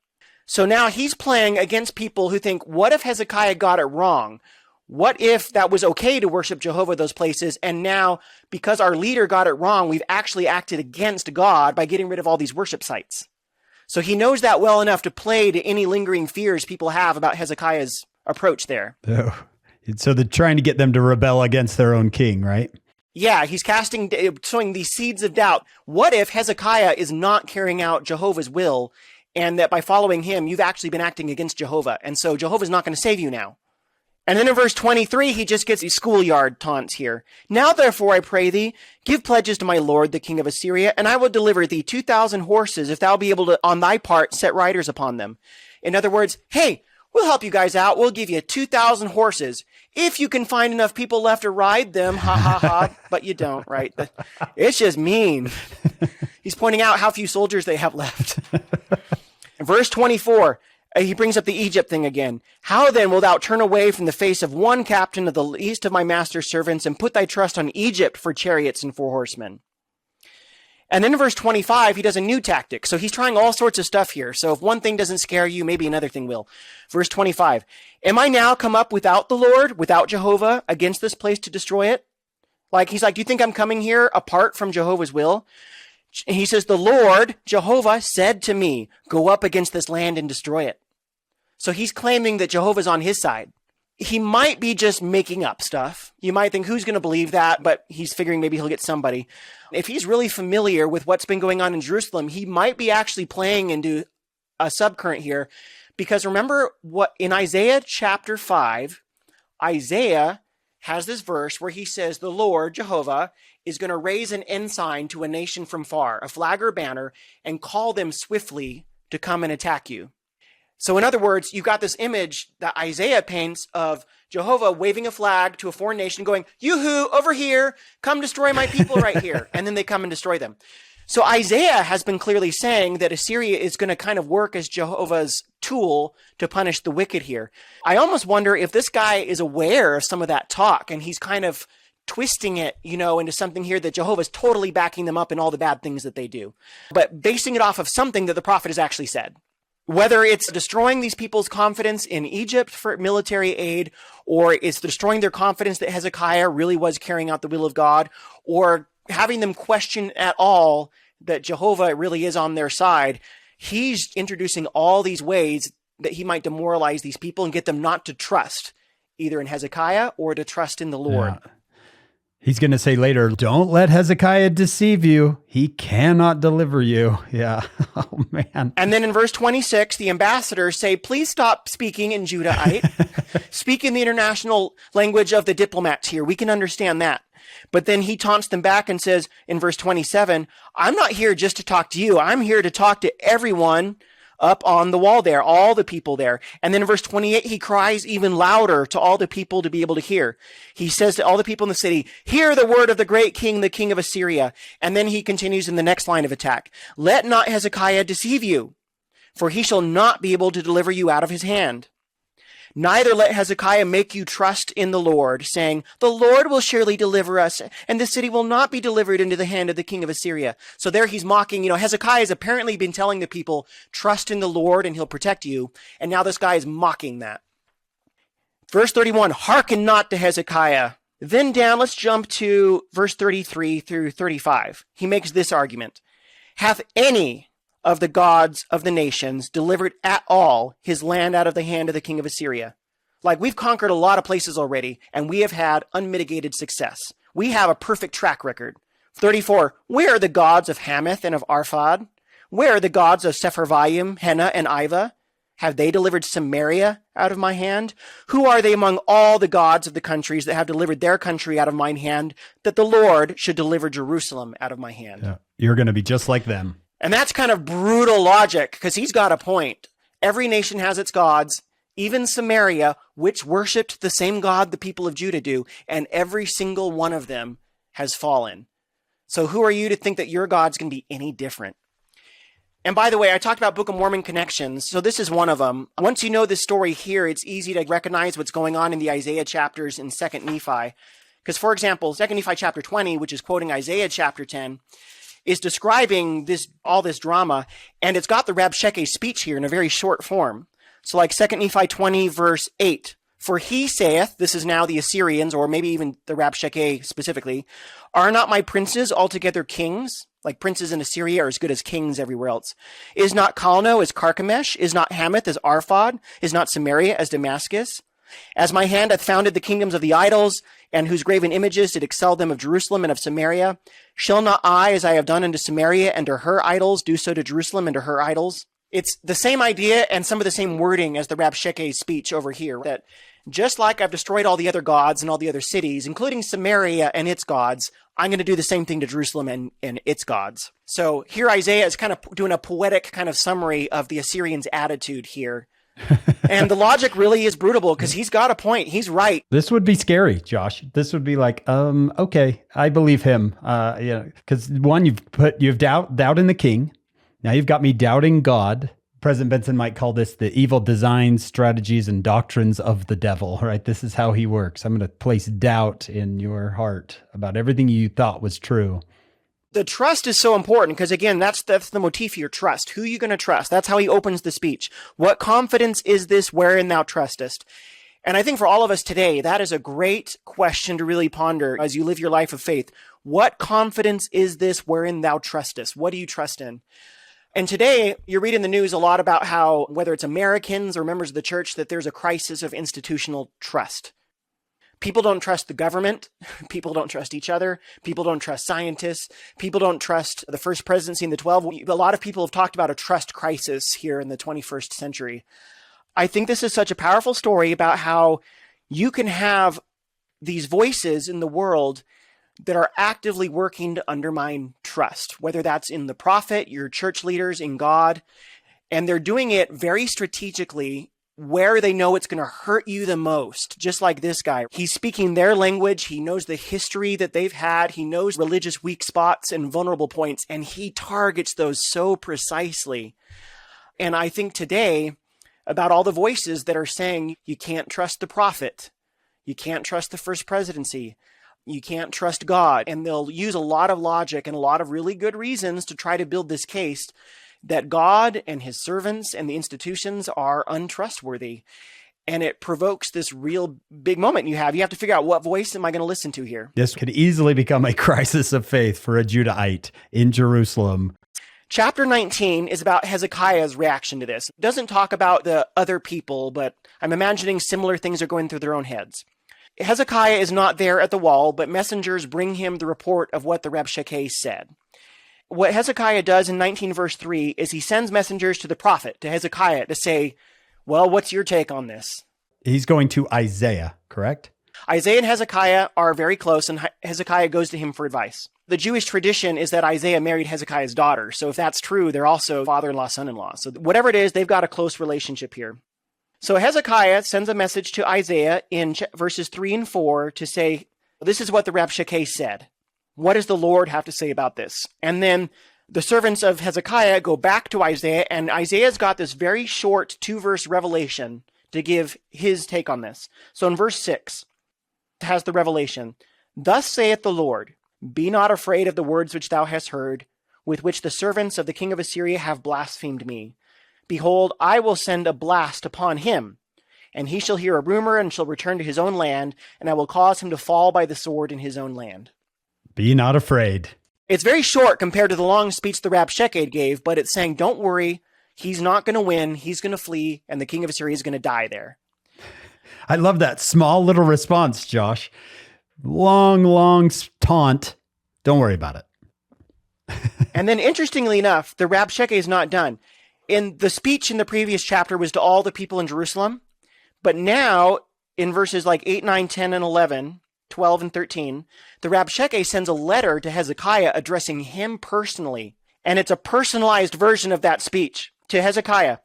So now he's playing against people who think, what if Hezekiah got it wrong? What if that was okay to worship Jehovah those places? And now, because our leader got it wrong, we've actually acted against God by getting rid of all these worship sites. So he knows that well enough to play to any lingering fears people have about Hezekiah's approach there. Oh. So they're trying to get them to rebel against their own king, right? Yeah, he's sowing these seeds of doubt. What if Hezekiah is not carrying out Jehovah's will, and that by following him, you've actually been acting against Jehovah, and so Jehovah's not going to save you now? And then in verse 23, he just gets these schoolyard taunts here. Now therefore, I pray thee, give pledges to my lord, the king of Assyria, and I will deliver thee 2,000 horses, if thou be able to, on thy part, set riders upon them. In other words, hey, we'll help you guys out. We'll give you 2,000 horses. If you can find enough people left to ride them, ha ha ha, but you don't, right? It's just mean. He's pointing out how few soldiers they have left. Verse 24, he brings up the Egypt thing again. How then wilt thou turn away from the face of one captain of the least of my master's servants and put thy trust on Egypt for chariots and for horsemen? And then in verse 25, he does a new tactic. So he's trying all sorts of stuff here. So if one thing doesn't scare you, maybe another thing will. Verse 25, am I now come up without the Lord, without Jehovah, against this place to destroy it? He's like, do you think I'm coming here apart from Jehovah's will? He says, the Lord, Jehovah, said to me, go up against this land and destroy it. So he's claiming that Jehovah's on his side. He might be just making up stuff. You might think, who's going to believe that? But he's figuring maybe he'll get somebody. If he's really familiar with what's been going on in Jerusalem, he might be actually playing into a subcurrent here. Because remember what in Isaiah chapter 5, Isaiah has this verse where he says, the Lord, Jehovah, is going to raise an ensign to a nation from far, a flag or banner, and call them swiftly to come and attack you. So in other words, you've got this image that Isaiah paints of Jehovah waving a flag to a foreign nation going, yoo-hoo, over here, come destroy my people right here. And then they come and destroy them. So Isaiah has been clearly saying that Assyria is going to kind of work as Jehovah's tool to punish the wicked here. I almost wonder if this guy is aware of some of that talk and he's kind of twisting it, into something here that Jehovah's totally backing them up in all the bad things that they do, but basing it off of something that the prophet has actually said. Whether it's destroying these people's confidence in Egypt for military aid, or it's destroying their confidence that Hezekiah really was carrying out the will of God, or having them question at all that Jehovah really is on their side, he's introducing all these ways that he might demoralize these people and get them not to trust either in Hezekiah or to trust in the Lord. Yeah. He's going to say later, don't let Hezekiah deceive you. He cannot deliver you. Yeah. Oh, man. And then in verse 26, the ambassadors say, please stop speaking in Judahite. Speak in the international language of the diplomats here. We can understand that. But then he taunts them back and says in verse 27, I'm not here just to talk to you. I'm here to talk to everyone up on the wall there, all the people there. And then in verse 28, he cries even louder to all the people to be able to hear. He says to all the people in the city, hear the word of the great king, the king of Assyria. And then he continues in the next line of attack. Let not Hezekiah deceive you, for he shall not be able to deliver you out of his hand. Neither let Hezekiah make you trust in the Lord, saying, the Lord will surely deliver us, and the city will not be delivered into the hand of the king of Assyria. So there he's mocking, Hezekiah has apparently been telling the people, trust in the Lord and he'll protect you. And now this guy is mocking that. Verse 31, hearken not to Hezekiah. Then down, let's jump to verse 33 through 35. He makes this argument. Hath any of the gods of the nations delivered at all his land out of the hand of the king of Assyria? We've conquered a lot of places already, and we have had unmitigated success. We have a perfect track record. 34, where are the gods of Hamath and of Arphad? Where are the gods of Sepharvaim, Hena, and Iva? Have they delivered Samaria out of my hand? Who are they among all the gods of the countries that have delivered their country out of mine hand, that the Lord should deliver Jerusalem out of my hand? Yeah. You're going to be just like them. And that's kind of brutal logic, because he's got a point. Every nation has its gods, even Samaria, which worshipped the same God the people of Judah do, and every single one of them has fallen. So who are you to think that your God's going to be any different? And by the way, I talked about Book of Mormon connections, so this is one of them. Once you know this story here, it's easy to recognize what's going on in the Isaiah chapters in 2nd Nephi. Because, for example, 2nd Nephi chapter 20, which is quoting Isaiah chapter 10, is describing all this drama, and it's got the Rabshakeh speech here in a very short form. So like 2 Nephi 20, verse 8, for he saith, this is now the Assyrians, or maybe even the Rabshakeh specifically, are not my princes altogether kings? Like princes in Assyria are as good as kings everywhere else. Is not Calno as Carchemish? Is not Hamath as Arphad? Is not Samaria as Damascus? As my hand hath founded the kingdoms of the idols, and whose graven images did excel them of Jerusalem and of Samaria, shall not I, as I have done unto Samaria and to her idols, do so to Jerusalem and to her idols? It's the same idea and some of the same wording as the Rabshakeh speech over here, that just like I've destroyed all the other gods and all the other cities, including Samaria and its gods, I'm going to do the same thing to Jerusalem and its gods. So here Isaiah is kind of doing a poetic kind of summary of the Assyrians' attitude here. And the logic really is brutal because he's got a point. He's right. This would be scary, Josh. This would be like, okay, I believe him. Because one, you've doubt in the king. Now you've got me doubting God, President Benson might call this the evil designs, strategies, and doctrines of the devil, right? This is how he works. I'm going to place doubt in your heart about everything you thought was true. The trust is so important because, again, that's the motif here, trust. Who are you going to trust? That's how he opens the speech. What confidence is this wherein thou trustest? And I think for all of us today, that is a great question to really ponder as you live your life of faith. What confidence is this wherein thou trustest? What do you trust in? And today, you're reading the news a lot about how, whether it's Americans or members of the church, that there's a crisis of institutional trust. People don't trust the government. People don't trust each other. People don't trust scientists. People don't trust the First Presidency and the 12. A lot of people have talked about a trust crisis here in the 21st century. I think this is such a powerful story about how you can have these voices in the world that are actively working to undermine trust, whether that's in the prophet, your church leaders, in God, and they're doing it very strategically where they know it's going to hurt you the most, just like this guy. He's speaking their language. He knows the history that they've had. He knows religious weak spots and vulnerable points, and he targets those so precisely. And I think today about all the voices that are saying you can't trust the prophet, you can't trust the First Presidency, you can't trust God. And they'll use a lot of logic and a lot of really good reasons to try to build this case that God and his servants and the institutions are untrustworthy. And it provokes this real big moment you have. You have to figure out, what voice am I going to listen to here? This could easily become a crisis of faith for a Judahite in Jerusalem. Chapter 19 is about Hezekiah's reaction to this. It doesn't talk about the other people, but I'm imagining similar things are going through their own heads. Hezekiah is not there at the wall, but messengers bring him the report of what the Rabshakeh said. What Hezekiah does in 19 verse 3 is he sends messengers to the prophet, to Hezekiah, to say, well, what's your take on this? He's going to Isaiah, correct? Isaiah and Hezekiah are very close, and Hezekiah goes to him for advice. The Jewish tradition is that Isaiah married Hezekiah's daughter. So if that's true, they're also father-in-law, son-in-law. So whatever it is, they've got a close relationship here. So Hezekiah sends a message to Isaiah in verses 3 and 4 to say, this is what the Rabshakeh said. What does the Lord have to say about this? And then the servants of Hezekiah go back to Isaiah, and Isaiah's got this very short 2-verse revelation to give his take on this. So in verse 6, it has the revelation. Thus saith the Lord, be not afraid of the words which thou hast heard, with which the servants of the king of Assyria have blasphemed me. Behold, I will send a blast upon him, and he shall hear a rumor and shall return to his own land, and I will cause him to fall by the sword in his own land. Be not afraid. It's very short compared to the long speech the Rabshakeh gave, but it's saying, don't worry, he's not going to win, he's going to flee, and the king of Assyria is going to die there. I love that small little response, Josh. Long taunt. Don't worry about it. And then interestingly enough, the Rabshakeh is not done. In the speech in the previous chapter was to all the people in Jerusalem, but now in verses like 8, 9, 10, and 11, 12 and 13, the Rabshakeh sends a letter to Hezekiah addressing him personally. And it's a personalized version of that speech to Hezekiah.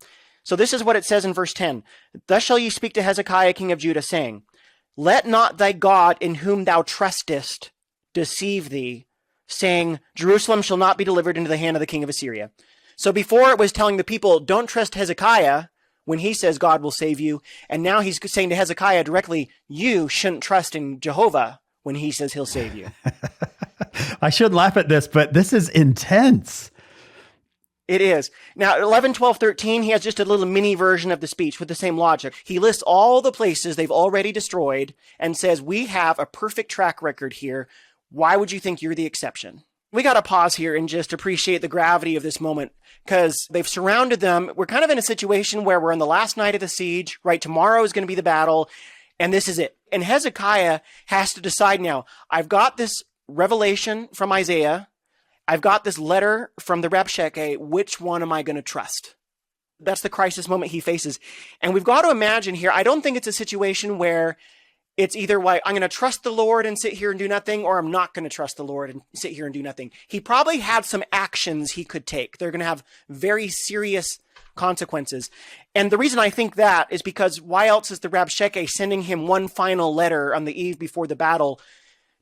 So this is what it says in verse 10. Thus shall ye speak to Hezekiah, king of Judah, saying, let not thy God in whom thou trustest deceive thee, saying, Jerusalem shall not be delivered into the hand of the king of Assyria. So before it was telling the people, don't trust Hezekiah when he says God will save you. And now he's saying to Hezekiah directly, you shouldn't trust in Jehovah when he says he'll save you. I shouldn't laugh at this, but this is intense. It is. Now, 11, 12, 13, he has just a little mini version of the speech with the same logic. He lists all the places they've already destroyed and says, we have a perfect track record here. Why would you think you're the exception? We got to pause here and just appreciate the gravity of this moment because they've surrounded them. We're kind of in a situation where we're in the last night of the siege, right? Tomorrow is going to be the battle, and this is it. And Hezekiah has to decide now, I've got this revelation from Isaiah. I've got this letter from the Rabshakeh. Which one am I going to trust? That's the crisis moment he faces. And we've got to imagine here, I don't think it's a situation where it's either like, I'm going to trust the Lord and sit here and do nothing, or I'm not going to trust the Lord and sit here and do nothing. He probably had some actions he could take. They're going to have very serious consequences. And the reason I think that is because why else is the Rabshakeh sending him one final letter on the eve before the battle,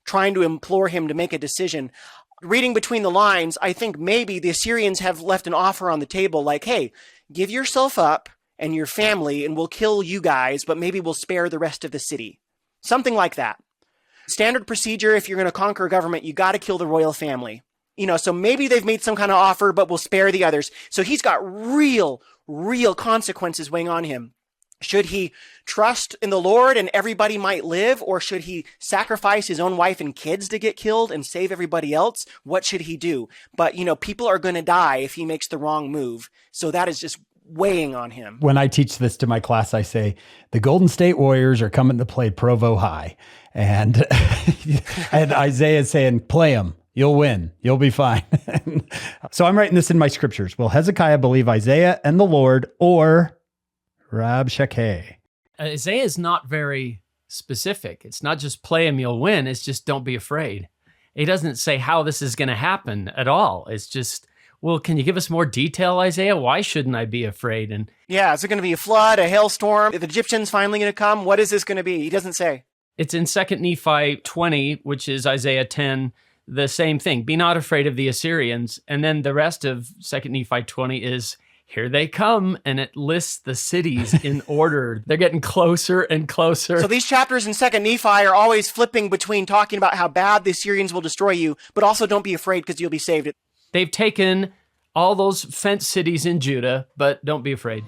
trying to implore him to make a decision? Reading between the lines, I think maybe the Assyrians have left an offer on the table like, hey, give yourself up and your family and we'll kill you guys, but maybe we'll spare the rest of the city. Something like that. Standard procedure, if you're going to conquer a government, you got to kill the royal family. So maybe they've made some kind of offer, but we'll spare the others. So he's got real consequences weighing on him. Should he trust in the Lord and everybody might live, or should he sacrifice his own wife and kids to get killed and save everybody else? What should he do? But, people are going to die if he makes the wrong move. So that is just weighing on him. When I teach this to my class, I say, the Golden State Warriors are coming to play Provo High. And, and Isaiah is saying, play them. You'll win. You'll be fine. So I'm writing this in my scriptures. Will Hezekiah believe Isaiah and the Lord, or Rabshakeh? Isaiah is not very specific. It's not just play him, you'll win. It's just don't be afraid. He doesn't say how this is going to happen at all. It's just, well, can you give us more detail, Isaiah? Why shouldn't I be afraid? And yeah, is it going to be a flood, a hailstorm? Are the Egyptians finally going to come? What is this going to be? He doesn't say. It's in 2 Nephi 20, which is Isaiah 10, the same thing. Be not afraid of the Assyrians. And then the rest of 2 Nephi 20 is, here they come, and it lists the cities in order. They're getting closer and closer. So these chapters in 2 Nephi are always flipping between talking about how bad the Assyrians will destroy you, but also don't be afraid because you'll be saved. They've taken all those fenced cities in Judah, but don't be afraid.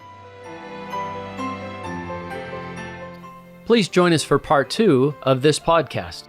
Please join us for part 2 of this podcast.